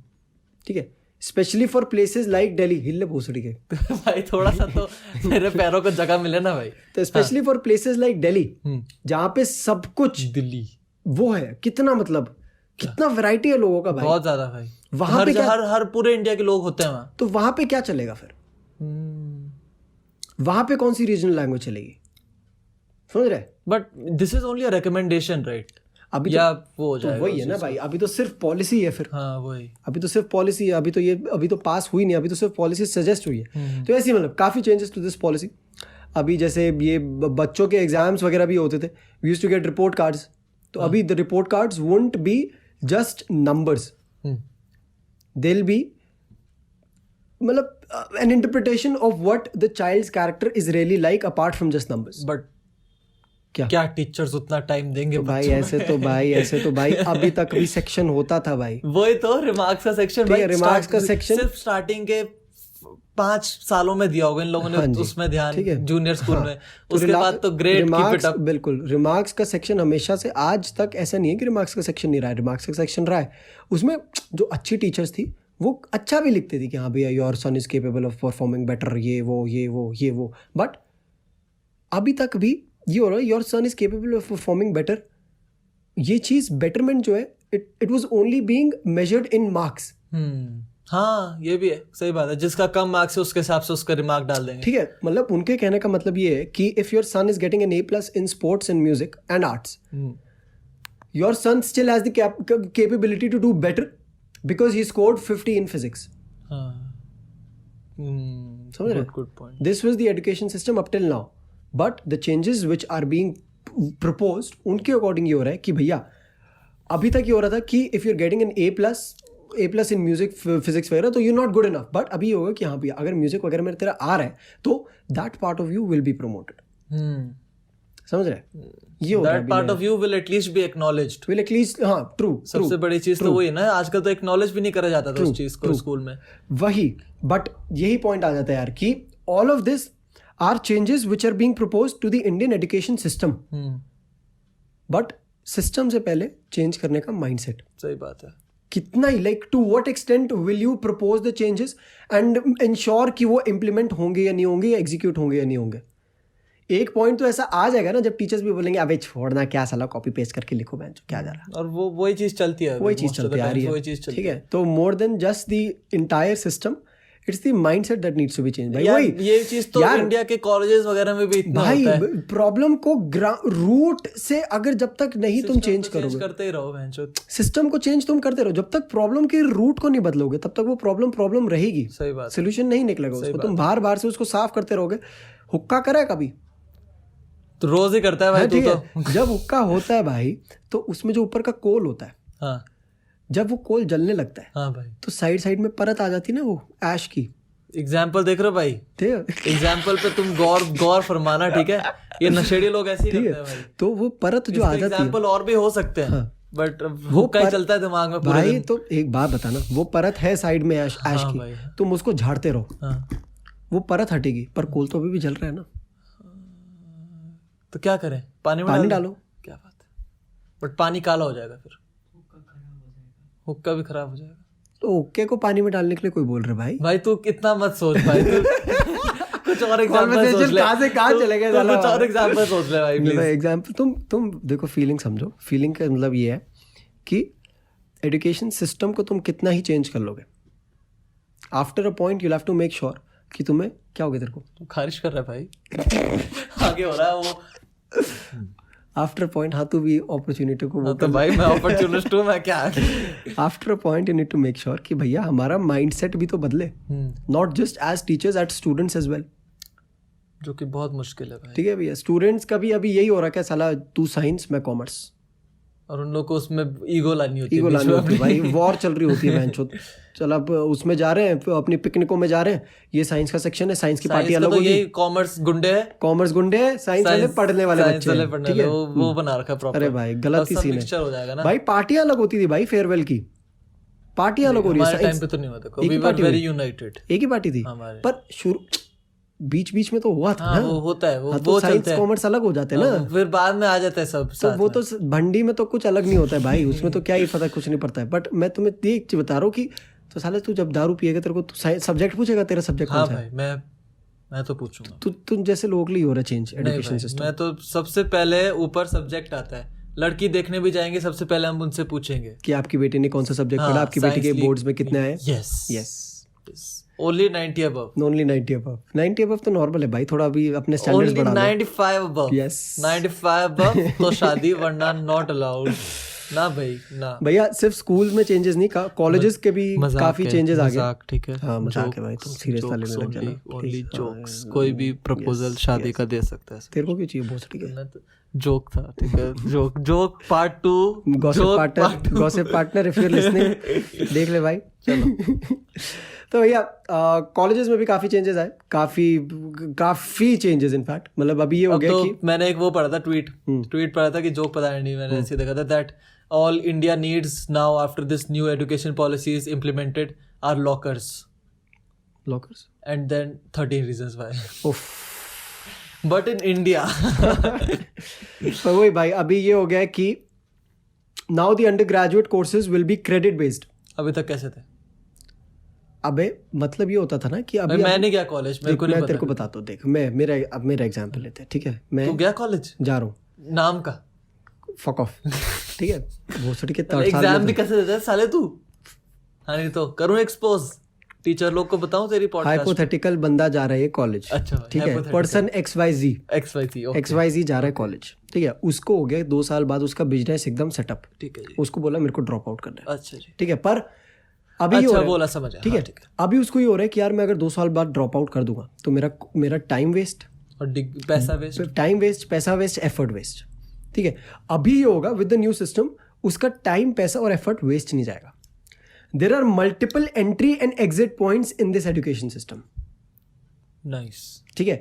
[SPEAKER 2] ठीक है, specially for places like Delhi. हिल भोसड़ी के
[SPEAKER 1] भाई थोड़ा सा तो मेरे पैरों को जगह मिले ना भाई।
[SPEAKER 2] तो specially for places like Delhi जहाँ पे सब कुछ
[SPEAKER 1] दिल्ली
[SPEAKER 2] वो है, कितना मतलब कितना वैरायटी है लोगों का भाई,
[SPEAKER 1] बहुत ज्यादा भाई।
[SPEAKER 2] वहां पे
[SPEAKER 1] हर पूरे इंडिया के लोग होते हैं वहाँ,
[SPEAKER 2] तो वहां पे क्या चलेगा फिर? वहां पे कौन सी रीजनल लैंग्वेज चलेगी? समझ रहे?
[SPEAKER 1] But this is only a recommendation right?
[SPEAKER 2] अभी
[SPEAKER 1] या
[SPEAKER 2] तो,
[SPEAKER 1] वो हो जाएगा
[SPEAKER 2] वही है ना भाई, अभी तो सिर्फ पॉलिसी है फिर।
[SPEAKER 1] हाँ वही,
[SPEAKER 2] अभी तो सिर्फ पॉलिसी है, अभी तो पास हुई नहीं, अभी तो सिर्फ पॉलिसी सजेस्ट हुई है। तो ऐसी मतलब काफी चेंजेस टू दिस पॉलिसी। अभी जैसे ये बच्चों के एग्जाम्स वगैरह भी होते थे, we used to get report cards, तो अभी the report cards won't be just numbers, they will be मतलब an interpretation of what the child's character is really like apart from just numbers.
[SPEAKER 1] But
[SPEAKER 2] क्या
[SPEAKER 1] क्या teachers उतना time देंगे
[SPEAKER 2] तो भाई ऐसे तो भाई अभी तक भी सेक्शन होता था भाई।
[SPEAKER 1] वही तो रिमार्क्स का सेक्शन भाई,
[SPEAKER 2] रिमार्क्स का सेक्शन
[SPEAKER 1] सिर्फ स्टार्टिंग के 5 सालों में दिया होगा इन लोगों ने।
[SPEAKER 2] हाँ
[SPEAKER 1] उसमें ध्यान
[SPEAKER 2] ठीक है,
[SPEAKER 1] जूनियर स्कूल
[SPEAKER 2] हाँ,
[SPEAKER 1] में, उसके बाद तो ग्रेट कीप इट अप।
[SPEAKER 2] बिल्कुल, रिमार्क्स का सेक्शन हमेशा से आज तक ऐसा नहीं है कि रिमार्क्स का सेक्शन नहीं रहा है, रिमार्क्स का सेक्शन रहा है। उसमें जो अच्छी टीचर्स थी वो अच्छा भी लिखती थी कि हाँ भैया your son is capable of performing better, ये वो। बट अभी तक भी ये हो रहा है your son is capable of performing better, ये चीज बेटरमेंट जो है it was only being measured in marks.
[SPEAKER 1] हाँ ये भी है, सही बात है, जिसका कम मार्क्स है उसके हिसाब से उसका रिमार्क डाल देंगे।
[SPEAKER 2] ठीक है, मतलब उनके कहने का मतलब ये है कि if your son is getting an A+ in sports and music and arts, your son still has the capability to do better because he scored 50 in physics.
[SPEAKER 1] Good point.
[SPEAKER 2] This was the education system up till now. But the changes which are being proposed, उनके according ये हो रहा है कि भैया अभी तक ये हो रहा था कि if you're getting an A+ in music, physics वगैरह, तो you're not good enough. But अभी ये होगा कि हाँ भैया अगर म्यूजिक वगैरह में तेरा आ रहा है तो that part of you will be promoted. समझ रहे? ये होता है,
[SPEAKER 1] that part of you will at least be acknowledged.
[SPEAKER 2] will at least, हाँ true.
[SPEAKER 1] सबसे बड़ी चीज तो वही है ना, आजकल तो एक्नॉलेज भी नहीं करा जाता था उस चीज को स्कूल में।
[SPEAKER 2] वही, बट यही पॉइंट आ जाता है यार कि all of this are changes which are being proposed to the Indian education system, but system से पहले चेंज करने का माइंडसेट।
[SPEAKER 1] सही बात है।
[SPEAKER 2] कितना ही like to what extent will you propose the changes and ensure कि वो इम्प्लीमेंट होंगे या नहीं होंगे, या एग्जीक्यूट होंगे या नहीं होंगे। एक पॉइंट तो ऐसा आ जाएगा ना जब टीचर्स भी बोलेंगे अबे छोड़ना, क्या साला कॉपी पेस्ट करके लिखो बेंच, क्या जा रहा है।
[SPEAKER 1] और वही चीज चलती है,
[SPEAKER 2] वही चीज चलती आ रही है, ठीक है। तो more than just the entire system, it's the mindset that needs to be change. भाई वही
[SPEAKER 1] ये चीज तो इंडिया के कॉलेजेस वगैरह में भी इतना
[SPEAKER 2] भाई
[SPEAKER 1] होता है।
[SPEAKER 2] प्रॉब्लम को रूट से अगर जब तक नहीं तुम चेंज करोगे,
[SPEAKER 1] करते ही रहो बेंच,
[SPEAKER 2] सिस्टम को चेंज तुम करते रहो, जब तक प्रॉब्लम के रूट को नहीं बदलोगे तब तक वो प्रॉब्लम रहेगी।
[SPEAKER 1] सही बात,
[SPEAKER 2] सोल्यूशन नहीं निकलेगा उसको। तुम बार से उसको साफ करते रहोगे। हुक्का करे कभी
[SPEAKER 1] तो रोज ही करता है भाई तू तो।
[SPEAKER 2] जब हुक्का होता है भाई तो उसमें जो ऊपर का कोल होता है,
[SPEAKER 1] हाँ,
[SPEAKER 2] जब वो कोल जलने लगता है,
[SPEAKER 1] हाँ भाई,
[SPEAKER 2] तो साइड में परत आ जाती है ना वो ऐश की।
[SPEAKER 1] एग्जाम्पल देख रहे हो भाई, एग्जाम्पल पे तुम गौर फरमाना, ठीक है। ये नशेड़ी लोग ऐसे ही करते हैं भाई।
[SPEAKER 2] तो वो परत जो आ जाती है,
[SPEAKER 1] एग्जाम्पल और भी हो सकते हैं, बट हुक्का ही चलता है दिमाग में पूरे
[SPEAKER 2] भाई
[SPEAKER 1] दिन।
[SPEAKER 2] तो एक बात बताना, वो परत है साइड में ऐश की, तुम उसको झाड़ते रहो, वो परत हटेगी, पर कोल तो अभी भी जल रहा है ना।
[SPEAKER 1] तो क्या करें, पानी डालो। क्या बात है, बट पानी काला हो जाएगा, फिर हुक्का भी खराब हो जाएगा।
[SPEAKER 2] तो हुक्के को पानी में डालने के लिए कोई बोल रहे भाई
[SPEAKER 1] तू इतना मत सोच भाई, तू कुछ और एग्जांपल सोच ले।
[SPEAKER 2] कहाँ चले गए,
[SPEAKER 1] कुछ और एग्जांपल सोच ले भाई प्लीज।
[SPEAKER 2] एग्जांपल तुम देखो, फीलिंग समझो। फीलिंग का मतलब ये है कि एजुकेशन सिस्टम को तुम कितना ही चेंज कर लोगे, after a point you have to make sure कि तुम्हें क्या हो गया, तेरे को
[SPEAKER 1] तू खारिश कर रहा है भाई। आगे हो रहा है वो।
[SPEAKER 2] आफ्टर पॉइंट, हाँ, तू भी अपॉर्चुनिटी को वो
[SPEAKER 1] तो भाई मैं अपॉर्चुनिस्ट हूँ, मैं क्या।
[SPEAKER 2] After a point you need to make sure कि भैया हमारा माइंडसेट भी तो बदले, not just as teachers, as students as well,
[SPEAKER 1] जो कि बहुत मुश्किल है भाई।
[SPEAKER 2] ठीक है भैया। स्टूडेंट्स का भी अभी यही हो रहा है, क्या साला तू साइंस मैं कॉमर्स,
[SPEAKER 1] और उन लोग को उसमें ईगो लानी होती
[SPEAKER 2] है भाई। वॉर चल रही होती है बहनचोद। चल अब उसमें जा रहे हैं, अपनी पिकनिकों में जा रहे हैं, ये साइंस का सेक्शन है, साइंस की पार्टी अलग होगी,
[SPEAKER 1] ये कॉमर्स गुंडे है,
[SPEAKER 2] साइंस वाले पढ़ने वाले बच्चे, ठीक है,
[SPEAKER 1] वो बना रखा प्रॉपर।
[SPEAKER 2] अरे भाई गलत ही सीन है
[SPEAKER 1] हो जाएगा ना
[SPEAKER 2] भाई। पार्टियां अलग होती थी भाई, फेयरवेल की पार्टी अलग हो रही है,
[SPEAKER 1] टाइम पे तो नहीं होता, वी वर वेरी यूनाइटेड,
[SPEAKER 2] एक ही पार्टी थी। पर शुरू बीच बीच में तो हुआ था
[SPEAKER 1] हाँ,
[SPEAKER 2] ना।
[SPEAKER 1] वो होता है, वो
[SPEAKER 2] तो साइंस
[SPEAKER 1] चलते हैं।
[SPEAKER 2] कॉमर्स अलग हो जाते हैं ना,
[SPEAKER 1] फिर बाद में आ जाता है सब
[SPEAKER 2] तो
[SPEAKER 1] साथ
[SPEAKER 2] वो
[SPEAKER 1] में।
[SPEAKER 2] तो भंडी में तो कुछ अलग नहीं होता है भाई, उसमें तो क्या ही पता, कुछ नहीं पड़ता है। बट मैं तुम्हें ये एक चीज बता रहा हूँ कि तो साले तू जब दारू पिएगा तेरे को सब्जेक्ट पूछेगा, तेरा सब्जेक्ट
[SPEAKER 1] हाँ
[SPEAKER 2] कौन सा है?
[SPEAKER 1] भाई, मैं तो पूछूंगा।
[SPEAKER 2] तुम जैसे लोगों के लिए हो रहा है चेंज
[SPEAKER 1] नहीं
[SPEAKER 2] एजुकेशन
[SPEAKER 1] भाई,
[SPEAKER 2] सिस्टम।
[SPEAKER 1] मैं तो सबसे पहले ऊपर सब्जेक्ट आता है, लड़की देखने भी जाएंगे सबसे पहले हम उनसे पूछेंगे
[SPEAKER 2] कि आपकी बेटी ने कौन सा सब्जेक्ट पढ़ा, आपकी बेटी के बोर्ड्स में कितने आए।
[SPEAKER 1] Yes
[SPEAKER 2] yes,
[SPEAKER 1] only 90 above.
[SPEAKER 2] Only 90 above. 90 above तो नॉर्मल है भाई, थोड़ा अभी अपने स्टैंडर्ड्स
[SPEAKER 1] ओनली
[SPEAKER 2] बढ़ा लो।
[SPEAKER 1] 95 अबव।
[SPEAKER 2] Yes.
[SPEAKER 1] 95 अबव तो शादी, वरना नॉट अलाउड ना भाई ना।
[SPEAKER 2] भैया सिर्फ स्कूल में चेंजेस नहीं, कॉलेजेस के भी
[SPEAKER 1] मजाक
[SPEAKER 2] काफी
[SPEAKER 1] है,
[SPEAKER 2] चेंजेस आ गए।
[SPEAKER 1] मजाक, ठीक है।
[SPEAKER 2] हाँ मजाक है भाई, तुम सीरियस वाले में लग जाना।
[SPEAKER 1] ओनली जोक्स, कोई भी प्रपोजल शादी का दे सकता है।
[SPEAKER 2] तेरे को क्यों चाहिए भोसड़ी के?
[SPEAKER 1] जोक था, ठीक है। Joke part 2,
[SPEAKER 2] gossip partner if you are listening, देख ले भाई।
[SPEAKER 1] चलो।
[SPEAKER 2] तो भैया कॉलेजेस में भी काफी चेंजेस आए, काफी चेंजेस इनफैक्ट। मतलब अभी ये हो गया कि
[SPEAKER 1] मैंने एक वो पढ़ा था, ट्वीट पढ़ा था कि जोक पता नहीं, मैंने ऐसे देखा था that all India needs now after this new education policy is implemented are lockers and then 13 reasons why. But in India
[SPEAKER 2] पर वही भाई, अभी ये हो गया है कि now the undergraduate courses will be credit based.
[SPEAKER 1] अभी तक कैसे थे?
[SPEAKER 2] अबे मतलब ये होता था ना कि अभी
[SPEAKER 1] मैं नहीं गया कॉलेज, मेरे को नहीं पता।
[SPEAKER 2] तेरे को बताता हूँ, देख मेरा एग्जांपल लेते हैं, ठीक है? मैं
[SPEAKER 1] तू गया कॉलेज?
[SPEAKER 2] जा रहा हूँ।
[SPEAKER 1] नाम का
[SPEAKER 2] फक ऑफ, ठीक है? भोसड़ी के
[SPEAKER 1] एग्जाम भी कैसे देता है साले तू? हाँ, नहीं तो करूँ एक्सपोज टीचर लोग को, बताऊं तेरी पॉडकास्ट।
[SPEAKER 2] हाइपोथेटिकल बंदा जा रहा है कॉलेज,
[SPEAKER 1] अच्छा,
[SPEAKER 2] ठीक है? पर्सन XYZ जा रहा है कॉलेज, ठीक है? उसको हो गया 2 साल बाद उसका बिजनेस एकदम सेटअप,
[SPEAKER 1] ठीक है जी।
[SPEAKER 2] उसको बोला मेरे को ड्रॉप आउट करना है,
[SPEAKER 1] अच्छा जी,
[SPEAKER 2] ठीक है? पर अभी ये हो
[SPEAKER 1] अच्छा
[SPEAKER 2] रहा है,
[SPEAKER 1] बोला, समझ आया,
[SPEAKER 2] ठीक है? अभी उसको ये हो रहा है कि यार मैं अगर 2 साल बाद ड्रॉप आउट कर दूंगा तो मेरा टाइम वेस्ट
[SPEAKER 1] और पैसा वेस्ट,
[SPEAKER 2] पैसा वेस्ट, एफर्ट वेस्ट, ठीक है? अभी ये होगा विद द न्यू सिस्टम, उसका टाइम, पैसा और एफर्ट वेस्ट नहीं जाएगा। There are multiple entry and exit points in this education system.
[SPEAKER 1] Nice,
[SPEAKER 2] ठीक है?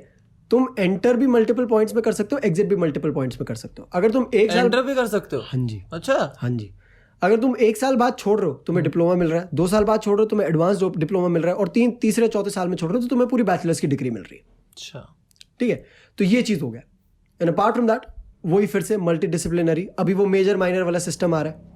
[SPEAKER 2] तुम एंटर भी मल्टीपल पॉइंट्स में कर सकते हो, एग्जिट भी मल्टीपल पॉइंट्स में कर सकते हो। अगर तुम एक साल
[SPEAKER 1] एंटर भी कर सकते हो?
[SPEAKER 2] हाँ जी,
[SPEAKER 1] अच्छा,
[SPEAKER 2] हाँ जी। अगर तुम 1 साल बाद छोड़ रहे हो तुम्हें डिप्लोमा मिल रहा है, 2 साल बाद छोड़ रहे हो तुम्हें एडवांस डिप्लोमा मिल रहा है, और तीसरे चौथे साल में छोड़ रहे हो तो तुम्हें पूरी बैचलर्स की डिग्री मिल रही है।
[SPEAKER 1] अच्छा,
[SPEAKER 2] ठीक है? तो ये चीज हो गया। एंड अपार्ट फ्रॉम दैट वही फिर से मल्टी डिसिप्लिनरी, अभी वो मेजर माइनर वाला सिस्टम आ रहा है।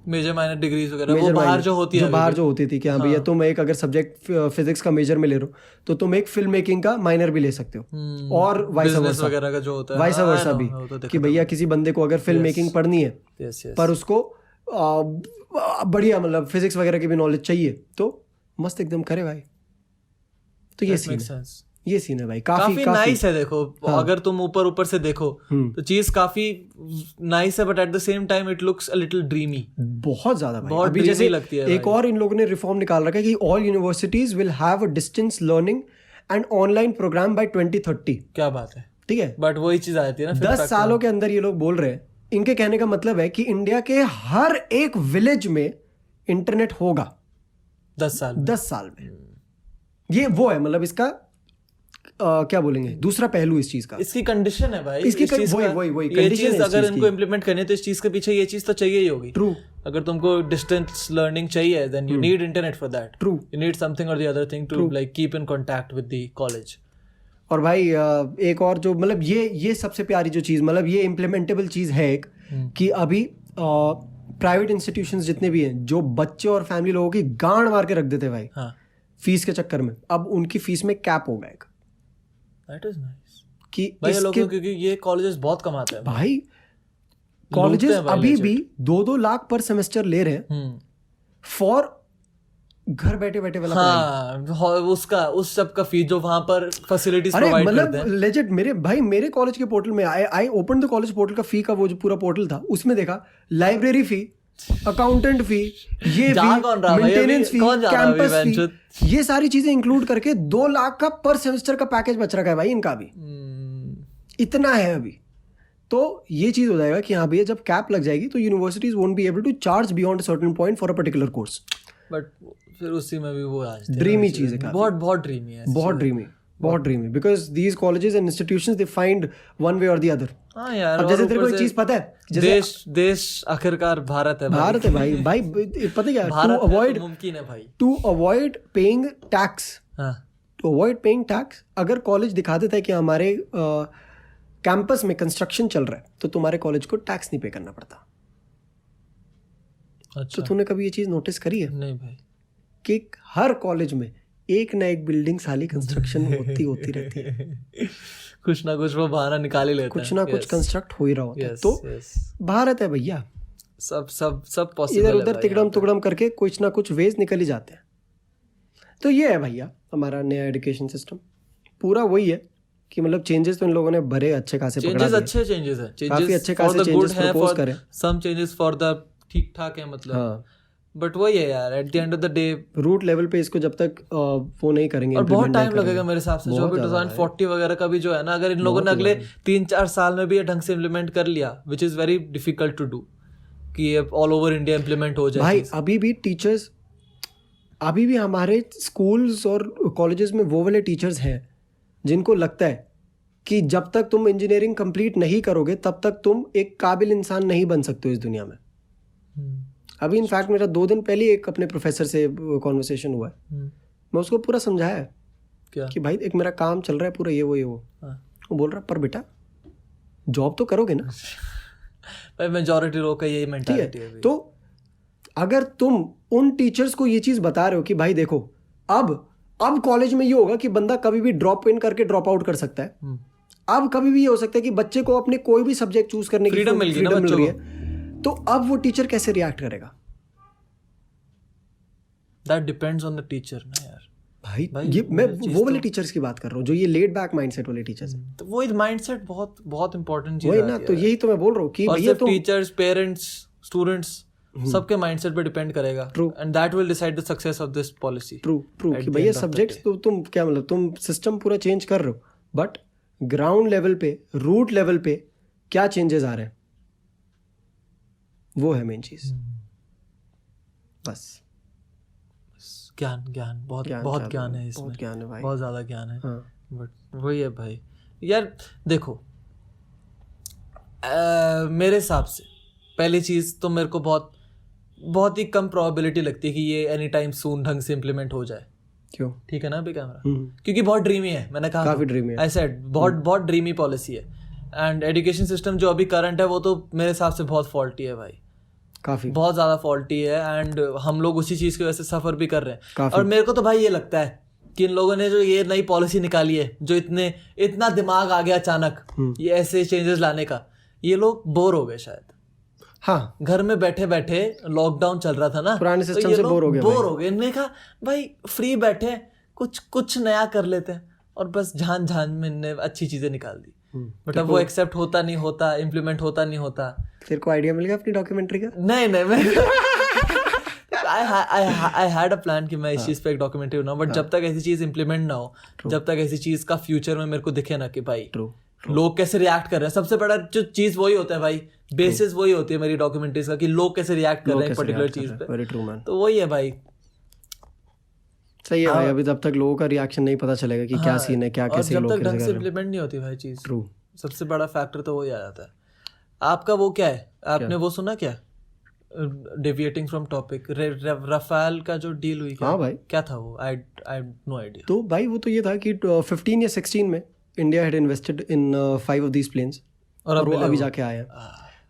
[SPEAKER 1] मेजर माइनर डिग्रीज वगैरह वो बाहर जो होती है,
[SPEAKER 2] बाहर जो होती थी कि हाँ भैया तुम एक अगर सब्जेक्ट फिजिक्स का मेजर में ले रहे हो तो तुम एक फिल्म मेकिंग का माइनर भी ले सकते हो, और वाइस वर्सा
[SPEAKER 1] वगैरह का जो होता है,
[SPEAKER 2] वाइस वर्सा भी, कि भैया किसी बंदे को अगर फिल्म मेकिंग पढ़नी है पर उसको बढ़िया मतलब फिजिक्स वगैरह की भी नॉलेज चाहिए तो मस्त एकदम करे भाई। तो ये सीन है भाई, काफी
[SPEAKER 1] नाइस है। देखो अगर तुम ऊपर से देखो तो चीज काफी नाइस है, but at the same time it looks a little dreamy,
[SPEAKER 2] बहुत ज्यादा भाई।
[SPEAKER 1] बहुत
[SPEAKER 2] अभी जैसे
[SPEAKER 1] लगती है
[SPEAKER 2] एक और इन लोगों ने रिफॉर्म निकाल रखा है कि all universities will have a distance learning and online programme by 2030।
[SPEAKER 1] क्या बात है,
[SPEAKER 2] ठीक है?
[SPEAKER 1] बट वही चीज आती है ना,
[SPEAKER 2] 10 सालों के अंदर ये लोग बोल रहे हैं। इनके कहने का मतलब है कि इंडिया के हर एक विलेज में इंटरनेट होगा
[SPEAKER 1] 10
[SPEAKER 2] साल में। ये वो है मतलब इसका क्या बोलेंगे, दूसरा पहलू इस चीज का।
[SPEAKER 1] इसकी कंडीशन है भाई,
[SPEAKER 2] इसकी वही
[SPEAKER 1] ये चीज अगर इनको इम्प्लीमेंट करनी है तो इस चीज के पीछे ये चीज तो चाहिए ही होगी।
[SPEAKER 2] ट्रू।
[SPEAKER 1] अगर तुमको डिस्टेंस लर्निंग चाहिए then you need internet for that.
[SPEAKER 2] True.
[SPEAKER 1] You need something और the other thing to like keep in contact with the college.
[SPEAKER 2] और भाई एक और जो मतलब ये सबसे प्यारी जो चीज, मतलब ये इम्प्लीमेंटेबल चीज है एक, कि अभी प्राइवेट इंस्टीट्यूशंस जितने भी हैं जो बच्चे और फैमिली लोगों की गांड मार के रख देते भाई फीस के चक्कर में, अब उनकी फीस में कैप होगा एक।
[SPEAKER 1] That is nice.
[SPEAKER 2] कि
[SPEAKER 1] भाई लोगों, क्योंकि ये कॉलेजेस बहुत कमाते हैं
[SPEAKER 2] भाई। कॉलेजेस अभी भी 2-2 लाख पर सेमेस्टर ले रहे हैं फॉर घर बैठे वाला।
[SPEAKER 1] हाँ, उसका उस सब का फी जो वहां पर फैसिलिटीज प्रोवाइड करते हैं।
[SPEAKER 2] लेजिट मेरे कॉलेज के पोर्टल में I open the college portal का फी का वो जो पूरा पोर्टल था उसमें देखा लाइब्रेरी फी, अकाउंटेंट फी, ये मेंटेनेंस फी, कैंपस फी, ये सारी चीजें इंक्लूड करके 2 लाख का पर सेमेस्टर का पैकेज बच रखा है भाई इनका भी। इतना है अभी। तो ये चीज हो जाएगा कि हाँ भैया जब कैप लग जाएगी तो universities won't be able to charge beyond a certain point for a particular course.
[SPEAKER 1] But फिर उसी में भी वो आज
[SPEAKER 2] ड्रीमी चीज है,
[SPEAKER 1] बहुत ड्रीमी है,
[SPEAKER 2] बहुत dreamy because these colleges and institutions they find one way और द अदर।
[SPEAKER 1] हाँ यार,
[SPEAKER 2] अब जैसे तेरे को एक चीज पता है,
[SPEAKER 1] देश आखिरकार भारत है
[SPEAKER 2] भाई पता क्या,
[SPEAKER 1] भारत मुमकिन है भाई,
[SPEAKER 2] to avoid paying tax to avoid paying tax, अगर कॉलेज दिखा देता है कि हमारे कैंपस में कंस्ट्रक्शन चल रहा है तो तुम्हारे कॉलेज को टैक्स नहीं पे करना पड़ता।
[SPEAKER 1] अच्छा,
[SPEAKER 2] तो तूने कभी ये चीज नोटिस करी है
[SPEAKER 1] नहीं भाई,
[SPEAKER 2] कि हर कॉलेज में एक ना एक बिल्डिंग साली कंस्ट्रक्शन होती रहती है,
[SPEAKER 1] कुछ ना कुछ वो बहाना निकाल ही लेते हैं,
[SPEAKER 2] कुछ ना कुछ कंस्ट्रक्ट हो ही रहा होता है।
[SPEAKER 1] yes,
[SPEAKER 2] तो
[SPEAKER 1] yes.
[SPEAKER 2] भारत है भैया,
[SPEAKER 1] सब पॉसिबल
[SPEAKER 2] इधर
[SPEAKER 1] है
[SPEAKER 2] उधर
[SPEAKER 1] भाई
[SPEAKER 2] तिकड़म
[SPEAKER 1] यहाँ पे।
[SPEAKER 2] तुकड़म करके कुछ ना कुछ वेज निकल ही जाते हैं। तो ये है भैया हमारा नया एजुकेशन सिस्टम, पूरा वही है कि मतलब चेंजेस तो इन लोगों ने बड़े अच्छे खासे पकड़ा
[SPEAKER 1] चेंजेस
[SPEAKER 2] दिए।
[SPEAKER 1] अच्छे चेंजेस है,
[SPEAKER 2] काफी अच्छे खासे changes propose करे।
[SPEAKER 1] सम चेंजेस फॉर द ठीक ठाक है मतलब,
[SPEAKER 2] हाँ,
[SPEAKER 1] बट वही है यार, at the end of the day
[SPEAKER 2] root level पे इसको जब तक वो नहीं करेंगे,
[SPEAKER 1] और बहुत
[SPEAKER 2] implement
[SPEAKER 1] टाइम
[SPEAKER 2] नहीं
[SPEAKER 1] लगेगा
[SPEAKER 2] करेंगे।
[SPEAKER 1] मेरे हिसाब से, जो
[SPEAKER 2] बहुत
[SPEAKER 1] भी
[SPEAKER 2] ज्यादा
[SPEAKER 1] 2040 वगैरह का भी जो है ना, अगर इन लोगों ने अगले 3-4 साल में भी ये ढंग से इम्प्लीमेंट कर लिया, which is very difficult to do, कि ये ऑल ओवर इंडिया इम्प्लीमेंट हो जाए
[SPEAKER 2] भाई
[SPEAKER 1] चीज़।
[SPEAKER 2] अभी भी टीचर्स, अभी भी हमारे स्कूल्स और कॉलेजेस में वो वाले टीचर्स हैं जिनको लगता है कि जब तक तुम इंजीनियरिंग कंप्लीट नहीं करोगे तब तक तुम एक काबिल इंसान नहीं बन सकते हो इस दुनिया में।
[SPEAKER 1] हम्म,
[SPEAKER 2] अभी इनफैक्ट मेरा 2 दिन पहले एक अपने प्रोफेसर से कॉन्वर्सेशन हुआ है, मैं उसको पूरा समझाया
[SPEAKER 1] क्या
[SPEAKER 2] कि भाई एक मेरा काम चल रहा है पूरा ये वो
[SPEAKER 1] हाँ।
[SPEAKER 2] वो बोल रहा पर बेटा जॉब तो करोगे ना,
[SPEAKER 1] भाई मेजॉरिटी लोग का यही
[SPEAKER 2] ठीक
[SPEAKER 1] मेंटालिटी है
[SPEAKER 2] है। तो अगर तुम उन टीचर्स को ये चीज बता रहे हो कि भाई देखो अब कॉलेज में ये होगा कि बंदा कभी भी ड्रॉप इन करके ड्रॉप आउट कर सकता है, अब कभी भी ये हो सकता है कि बच्चे को अपने कोई भी सब्जेक्ट चूज करने की
[SPEAKER 1] Freedom मिल गई ना
[SPEAKER 2] freedom मिल
[SPEAKER 1] बच्चों
[SPEAKER 2] रही है, तो अब वो टीचर कैसे रिएक्ट करेगा?
[SPEAKER 1] That depends on the teacher ना यार।
[SPEAKER 2] भाई ये मैं वो वाले टीचर्स की बात कर रहा हूँ जो ये लेड बैक माइंडसेट वाले टीचर्स हैं।
[SPEAKER 1] तो वो माइंडसेट बहुत बहुत इंपॉर्टेंट चीज
[SPEAKER 2] वही
[SPEAKER 1] है
[SPEAKER 2] ना, तो यही तो मैं बोल रहा हूँ कि
[SPEAKER 1] और
[SPEAKER 2] भैया
[SPEAKER 1] सिर्फ
[SPEAKER 2] तुम
[SPEAKER 1] टीचर्स, पेरेंट्स, स्टूडेंट्स सबके माइंडसेट पे डिपेंड करेगा,
[SPEAKER 2] True.
[SPEAKER 1] And that will decide the success of this policy.
[SPEAKER 2] True
[SPEAKER 1] At
[SPEAKER 2] कि
[SPEAKER 1] the
[SPEAKER 2] भैया
[SPEAKER 1] end of the
[SPEAKER 2] सब्जेक्ट्स तो तुम क्या मतलब तुम सिस्टम पूरा चेंज कर रहे हो, बट ग्राउंड लेवल पे, रूट लेवल पे क्या चेंजेस आ रहे हैं वो है मेन चीज। बस
[SPEAKER 1] ज्ञान ज्ञान बहुत
[SPEAKER 2] ज्ञान
[SPEAKER 1] बहुत
[SPEAKER 2] क्या
[SPEAKER 1] ज्ञान
[SPEAKER 2] बोलूं,
[SPEAKER 1] है इसमें,
[SPEAKER 2] बहुत ज्ञान है भाई।
[SPEAKER 1] बहुत ज्यादा ज्ञान है।
[SPEAKER 2] हाँ,
[SPEAKER 1] बट वही है भाई यार, देखो मेरे हिसाब से पहली चीज तो मेरे को बहुत ही कम प्रोबेबिलिटी लगती है कि ये एनी टाइम सून ढंग से इम्प्लीमेंट हो जाए।
[SPEAKER 2] क्यों?
[SPEAKER 1] ठीक है ना अभी कैमरा,
[SPEAKER 2] हम्म,
[SPEAKER 1] क्योंकि बहुत ड्रीमी है, मैंने कहा
[SPEAKER 2] काफी ड्रीमी है।
[SPEAKER 1] आई सेड बहुत ड्रीमी पॉलिसी है, एंड एजुकेशन सिस्टम जो अभी करंट है वो तो मेरे हिसाब से बहुत फॉल्टी है भाई,
[SPEAKER 2] काफी
[SPEAKER 1] बहुत ज्यादा फॉल्टी है, एंड हम लोग उसी चीज की वजह से सफर भी कर रहे हैं।
[SPEAKER 2] काफी।
[SPEAKER 1] और मेरे को तो भाई ये लगता है कि इन लोगों ने जो ये नई पॉलिसी निकाली है, जो इतना दिमाग आ गया अचानक ये ऐसे चेंजेस लाने का, ये लोग बोर हो गए शायद।
[SPEAKER 2] हाँ,
[SPEAKER 1] घर में बैठे बैठे लॉकडाउन चल रहा था ना,
[SPEAKER 2] पुराने
[SPEAKER 1] तो
[SPEAKER 2] सिस्टम
[SPEAKER 1] ये
[SPEAKER 2] से
[SPEAKER 1] लोग
[SPEAKER 2] बोर हो गए
[SPEAKER 1] बोर हो गए। इन्होंने कहा भाई फ्री बैठे कुछ नया कर लेते हैं, और बस झान में इनने अच्छी चीजें निकाल दी। बट अब वो एक्सेप्ट होता नहीं होता, इम्प्लीमेंट होता नहीं होता।
[SPEAKER 2] तेरे को आइडिया मिल गया अपनी डॉक्यूमेंट्री का?
[SPEAKER 1] नहीं मैं आई हैड अ प्लान कि मैं इस चीज पे एक डॉक्यूमेंट्री बनाऊं, बट जब तक ऐसी चीज इम्प्लीमेंट ना हो, जब तक ऐसी चीज का फ्यूचर में मेरे को दिखे ना कि भाई लोग कैसे रिएक्ट कर रहे हैं, सबसे बड़ा जो चीज वही होता है भाई, बेसिस वही होती है मेरी डॉक्यूमेंट्रीज का कि लोग कैसे रिएक्ट कर रहे हैं पर्टिकुलर चीज पे।
[SPEAKER 2] वेरी ट्रू मैन,
[SPEAKER 1] तो वही है भाई,
[SPEAKER 2] सही है भाई। अभी तब तक लोगों का रिएक्शन नहीं पता चलेगा कि क्या सीन है, क्या
[SPEAKER 1] और
[SPEAKER 2] कैसे
[SPEAKER 1] जब
[SPEAKER 2] लोग
[SPEAKER 1] तक
[SPEAKER 2] कैसे
[SPEAKER 1] ढंग
[SPEAKER 2] कर
[SPEAKER 1] से
[SPEAKER 2] रहे हैं।
[SPEAKER 1] इम्प्लीमेंट नहीं होती भाई चीज,
[SPEAKER 2] ट्रू,
[SPEAKER 1] सबसे बड़ा फैक्टर तो वही आ जाता है। आपका वो क्या है, आपने वो सुना क्या, डेविएटिंग फ्रॉम टॉपिक, राफेल का जो डील हुई,
[SPEAKER 2] हाँ भाई,
[SPEAKER 1] क्या था वो? I know idea.
[SPEAKER 2] तो भाई वो तो ये था कि 15 या 16 में India had invested in 5 of these planes, और वो अभी जाके आए हैं।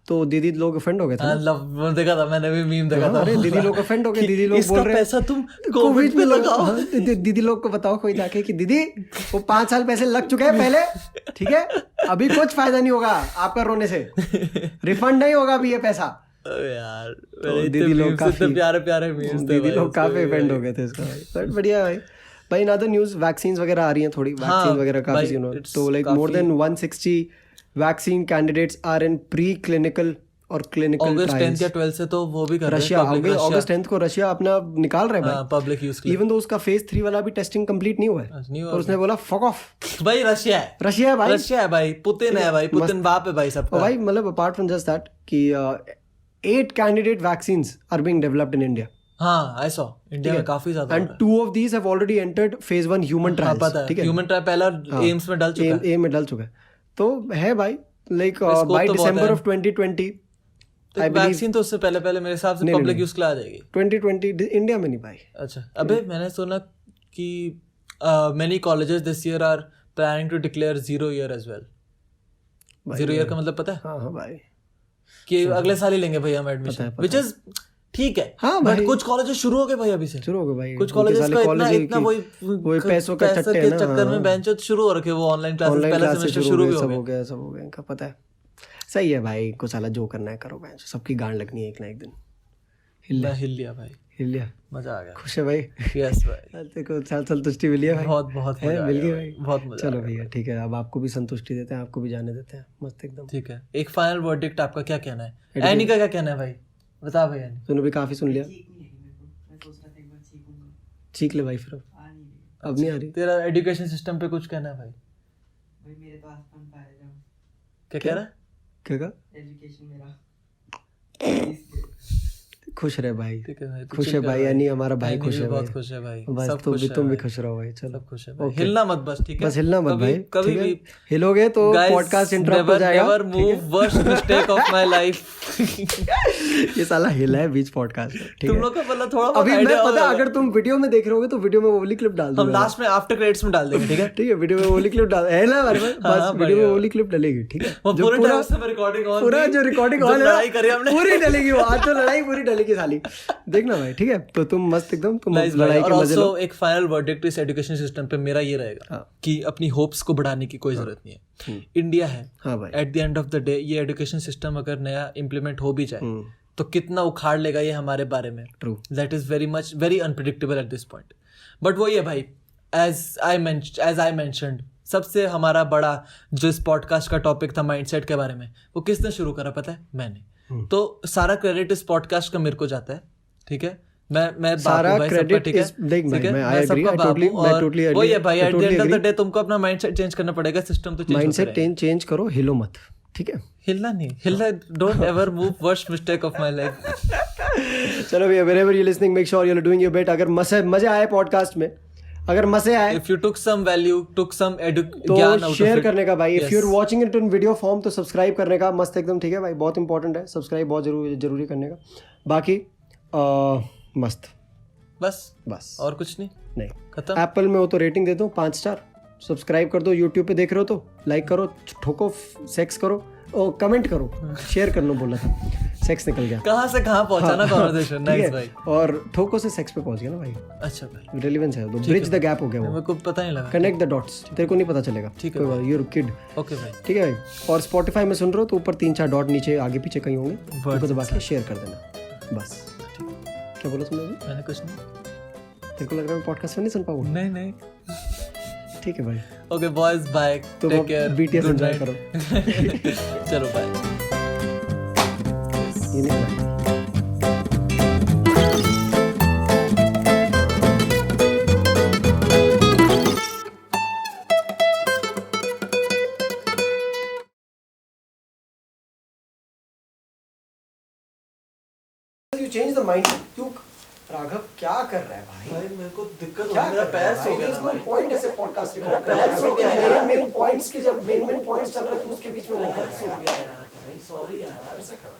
[SPEAKER 2] तो दीदी लोग ऑफेंड हो गए थे।
[SPEAKER 1] लव देखा था मैंने भी, मीम देखा था।
[SPEAKER 2] अरे दीदी लोग ऑफेंड हो गए, दीदी लोग
[SPEAKER 1] इसका
[SPEAKER 2] बोल रहे हैं
[SPEAKER 1] पैसा तुम कोविड में लगाओ।
[SPEAKER 2] हाँ, दीदी लोग को बताओ कोई जाके कि दीदी वो 5 साल पैसे लग चुके हैं पहले, ठीक है, अभी कुछ फायदा नहीं होगा आपका रोने से, रिफंड नहीं होगा अभी ये पैसा।
[SPEAKER 1] यार
[SPEAKER 2] दीदी लोग काफी
[SPEAKER 1] प्यारे मीम्स थे,
[SPEAKER 2] दीदी लोग काफी ऑफेंड हो गए थे इसका भाई। बट बढ़िया भाई। भाई इन अदर न्यूज़ वैक्सीन्स वगैरह आ रही हैं थोड़ी, वैक्सीन वगैरह काफी सीन हो, तो like more than 160 vaccine candidates are in pre clinical और क्लिनिकल
[SPEAKER 1] अगस्त 10th या 12th से तो वो भी कर रहे हैं
[SPEAKER 2] रशिया, अगस्त 10th को रशिया अपना निकाल रहा है भाई
[SPEAKER 1] पब्लिक यूज के लिए।
[SPEAKER 2] इवन तो उसका फेज 3 वाला भी टेस्टिंग कंप्लीट नहीं हुआ है,
[SPEAKER 1] नहीं हुआ
[SPEAKER 2] और उसने बोला फक ऑफ।
[SPEAKER 1] भाई रशिया है,
[SPEAKER 2] रशिया है भाई,
[SPEAKER 1] रशिया है भाई, पुतिन है भाई, पुतिन बाप है भाई सबका।
[SPEAKER 2] और भाई मतलब अपार्ट फ्रॉम जस्ट दैट कि 8 candidate vaccines are being developed in India.
[SPEAKER 1] हाँ आई सॉ इंडिया में काफी ज्यादा,
[SPEAKER 2] and 2 of these have already entered phase 1 human trials.
[SPEAKER 1] पता है, ह्यूमन ट्रायल पहला एम्स में डल चुका है,
[SPEAKER 2] एम में डल चुका है, तो है भाई like by December of 2020
[SPEAKER 1] vaccine तो उससे पहले मेरे हिसाब से पब्लिक यूज के लिए आ जाएगी
[SPEAKER 2] 2020 इंडिया में नहीं भाई।
[SPEAKER 1] अच्छा, अबे मैंने सुना कि many colleges this year are planning to declare 0 year as well. 0 year का मतलब पता है?
[SPEAKER 2] हाँ भाई,
[SPEAKER 1] कि अगले साल ही लेंगे भाई हम एडमिशन, which is ठीक है।
[SPEAKER 2] हाँ
[SPEAKER 1] बट कुछ कॉलेजेस शुरू हो गए भाई, अभी से
[SPEAKER 2] शुरू हो गए भाई।
[SPEAKER 1] कुछ कॉलेजेस का इतना वही
[SPEAKER 2] पैसों का चट्टे
[SPEAKER 1] के चक्कर में बेंच शुरू हो रखे, वो ऑनलाइन क्लासेस पहले सेमेस्टर शुरू भी
[SPEAKER 2] सब हो गया इनका, पता है। सही है भाई, कुछ साला जो करना है करो, बेंच सबकी गांड लगनी है एक ना एक दिन। हिल लिया भाई, हिल लिया, मजा आ गया। खुश है भाई? यस भाई, देखो साल संतुष्टि मिली है भाई, बहुत मिल गई भाई, बहुत मजा। चलो भैया ठीक है, अब आपको भी संतुष्टि देते हैं, आपको भी जाने देते हैं, मस्त एकदम। ठीक है, एक फाइनल वर्डिक्ट आपका क्या कहना है? एनी का क्या कहना है भाई, बता भाई। एनी तूने भी काफी सुन लिया, सीख ले भाई, फिर अब नहीं आ रही। तेरा एजुकेशन सिस्टम पे कुछ कहना है भाई?
[SPEAKER 3] मेरे तो आसमान पाए जाओ।
[SPEAKER 1] क्या कह रहा है?
[SPEAKER 2] क्या कहा?
[SPEAKER 3] एजुकेशन मेरा
[SPEAKER 2] खुश रहे भाई,
[SPEAKER 1] ठीक है भाई,
[SPEAKER 2] खुश है भाई, यानी हमारा भाई खुश है,
[SPEAKER 1] बहुत खुश है भाई,
[SPEAKER 2] बस तुम भी खुश रहो भाई। चलो
[SPEAKER 1] खुश है भाई, हिलना मत बस, ठीक है?
[SPEAKER 2] बस हिलना मत भाई,
[SPEAKER 1] कभी भी
[SPEAKER 2] हिलोगे तो पॉडकास्ट इंटरप्ट हो जाएगा।
[SPEAKER 1] Never move, worst mistake of my life.
[SPEAKER 2] ये साला हिला है बीच पॉडकास्ट में, ठीक है?
[SPEAKER 1] तुम लोग का मतलब थोड़ा
[SPEAKER 2] अभी मैं पता, अगर तुम वीडियो में देख रहे होगे तो वीडियो में वो वाली क्लिप डाल दूंगा,
[SPEAKER 1] हम लास्ट में आफ्टर क्रेडिट्स में डाल देंगे, ठीक है?
[SPEAKER 2] ठीक है, वीडियो में वो वाली क्लिप डाल है ना हमारे पास, बस वीडियो में वो वाली क्लिप डलेगी, ठीक है?
[SPEAKER 1] जो पूरा
[SPEAKER 2] जो रिकॉर्डिंग ऑन है पूरी डलेगी, वो आज तो लड़ाई पूरी डलेगी साली, देखना भाई, ठीक है? तो तुम मस्त एकदम, तुम लड़ाई के मजे लो।
[SPEAKER 1] एक फाइनल वर्डिक्ट इस एजुकेशन सिस्टम पे मेरा ये रहेगा कि अपनी होप्स को बढ़ाने की कोई जरूरत नहीं है। इंडिया है, eight the end of the day ये एजुकेशन सिस्टम अगर नया इम्प्लीमेंट हो भी जाए तो कितना उखाड़ लेगा ये हमारे बारे में, that is very unpredictable at this point. But वही है भाई, एज आई मेंशन्ड, सबसे हमारा बड़ा जो इस पॉडकास्ट का टॉपिक था माइंडसेट के बारे में, वो किसने शुरू करा पता है? मैंने। तो सारा क्रेडिट इस पॉडकास्ट का मेरे को जाता है, ठीक है? मैं
[SPEAKER 2] सारा क्रेडिट, ठीक है? मैं I agree, I totally agree.
[SPEAKER 1] वही है भाई, at the end of the day तुमको अपना माइंडसेट चेंज करना पड़ेगा, सिस्टम तो चेंज,
[SPEAKER 2] माइंडसेट चेंज करो, हिलो मत, ठीक है?
[SPEAKER 1] हिलना, don't ever move, worst mistake of my life.
[SPEAKER 2] चलो भैया, wherever you listening, make sure you are doing your bit. अगर मजे आए पॉडकास्ट में, अगर मजे आए,
[SPEAKER 1] if you took some value, took some
[SPEAKER 2] ज्ञान, तो शेयर करने का भाई। If you are watching it in video form तो सब्सक्राइब करने का, मस्त एकदम, ठीक है भाई? बहुत इंपॉर्टेंट है, सब्सक्राइब बहुत जरूरी करने का। बाकी मस्त, बस और कुछ नहीं, खत्म। एप्पल में हो तो रेटिंग दे दो 5 स्टार, सब्सक्राइब कर दो, यूट्यूब पे देख रहे हो तो लाइक करो, ठोको, सेक्स करो, और कमेंट करो, शेयर करना बोला था, सेक्स निकल गया,
[SPEAKER 1] कहाँ से कहाँ पहुंचा ना कन्वर्सेशन। नाइस भाई,
[SPEAKER 2] और ठोको से सेक्स पे पहुंच गया ना भाई।
[SPEAKER 1] अच्छा भाई,
[SPEAKER 2] रेलेवेंस है, तो ब्रिज द गैप हो गया, वो
[SPEAKER 1] मेरे को पता नहीं लगा।
[SPEAKER 2] कनेक्ट द डॉट्स, तेरे को नहीं पता चलेगा, ठीक है? यूर किड,
[SPEAKER 1] ओके भाई,
[SPEAKER 2] ठीक है भाई? और स्पॉटिफाई में सुन रहे हो तो ऊपर 3-4 डॉट नीचे आगे पीछे कहीं होंगे, उनको दबा के शेयर कर देना, बस। क्या बोला तुमने? मैंने कुछ नहीं, तेरे को लग रहा है पॉडकास्ट में नहीं सुन पाऊंगा? नहीं, ठीक है भाई, okay boys, bye, take care, BTS enjoy करो। चलो बाय। ये नहीं You change the mindset. क्यों राघव क्या कर रहा है भाई? मेरे को दिक्कत हो रही है, मेरा पैर सो गया ना भाई। पॉइंट ऐसे पॉडकास्ट के पैर सो गया है, मेरे पॉइंट्स के जब मेन पॉइंट्स चल रहे थे उसके बीच में वो पैर सो गया यार भाई, सॉरी यार, ऐसा कर।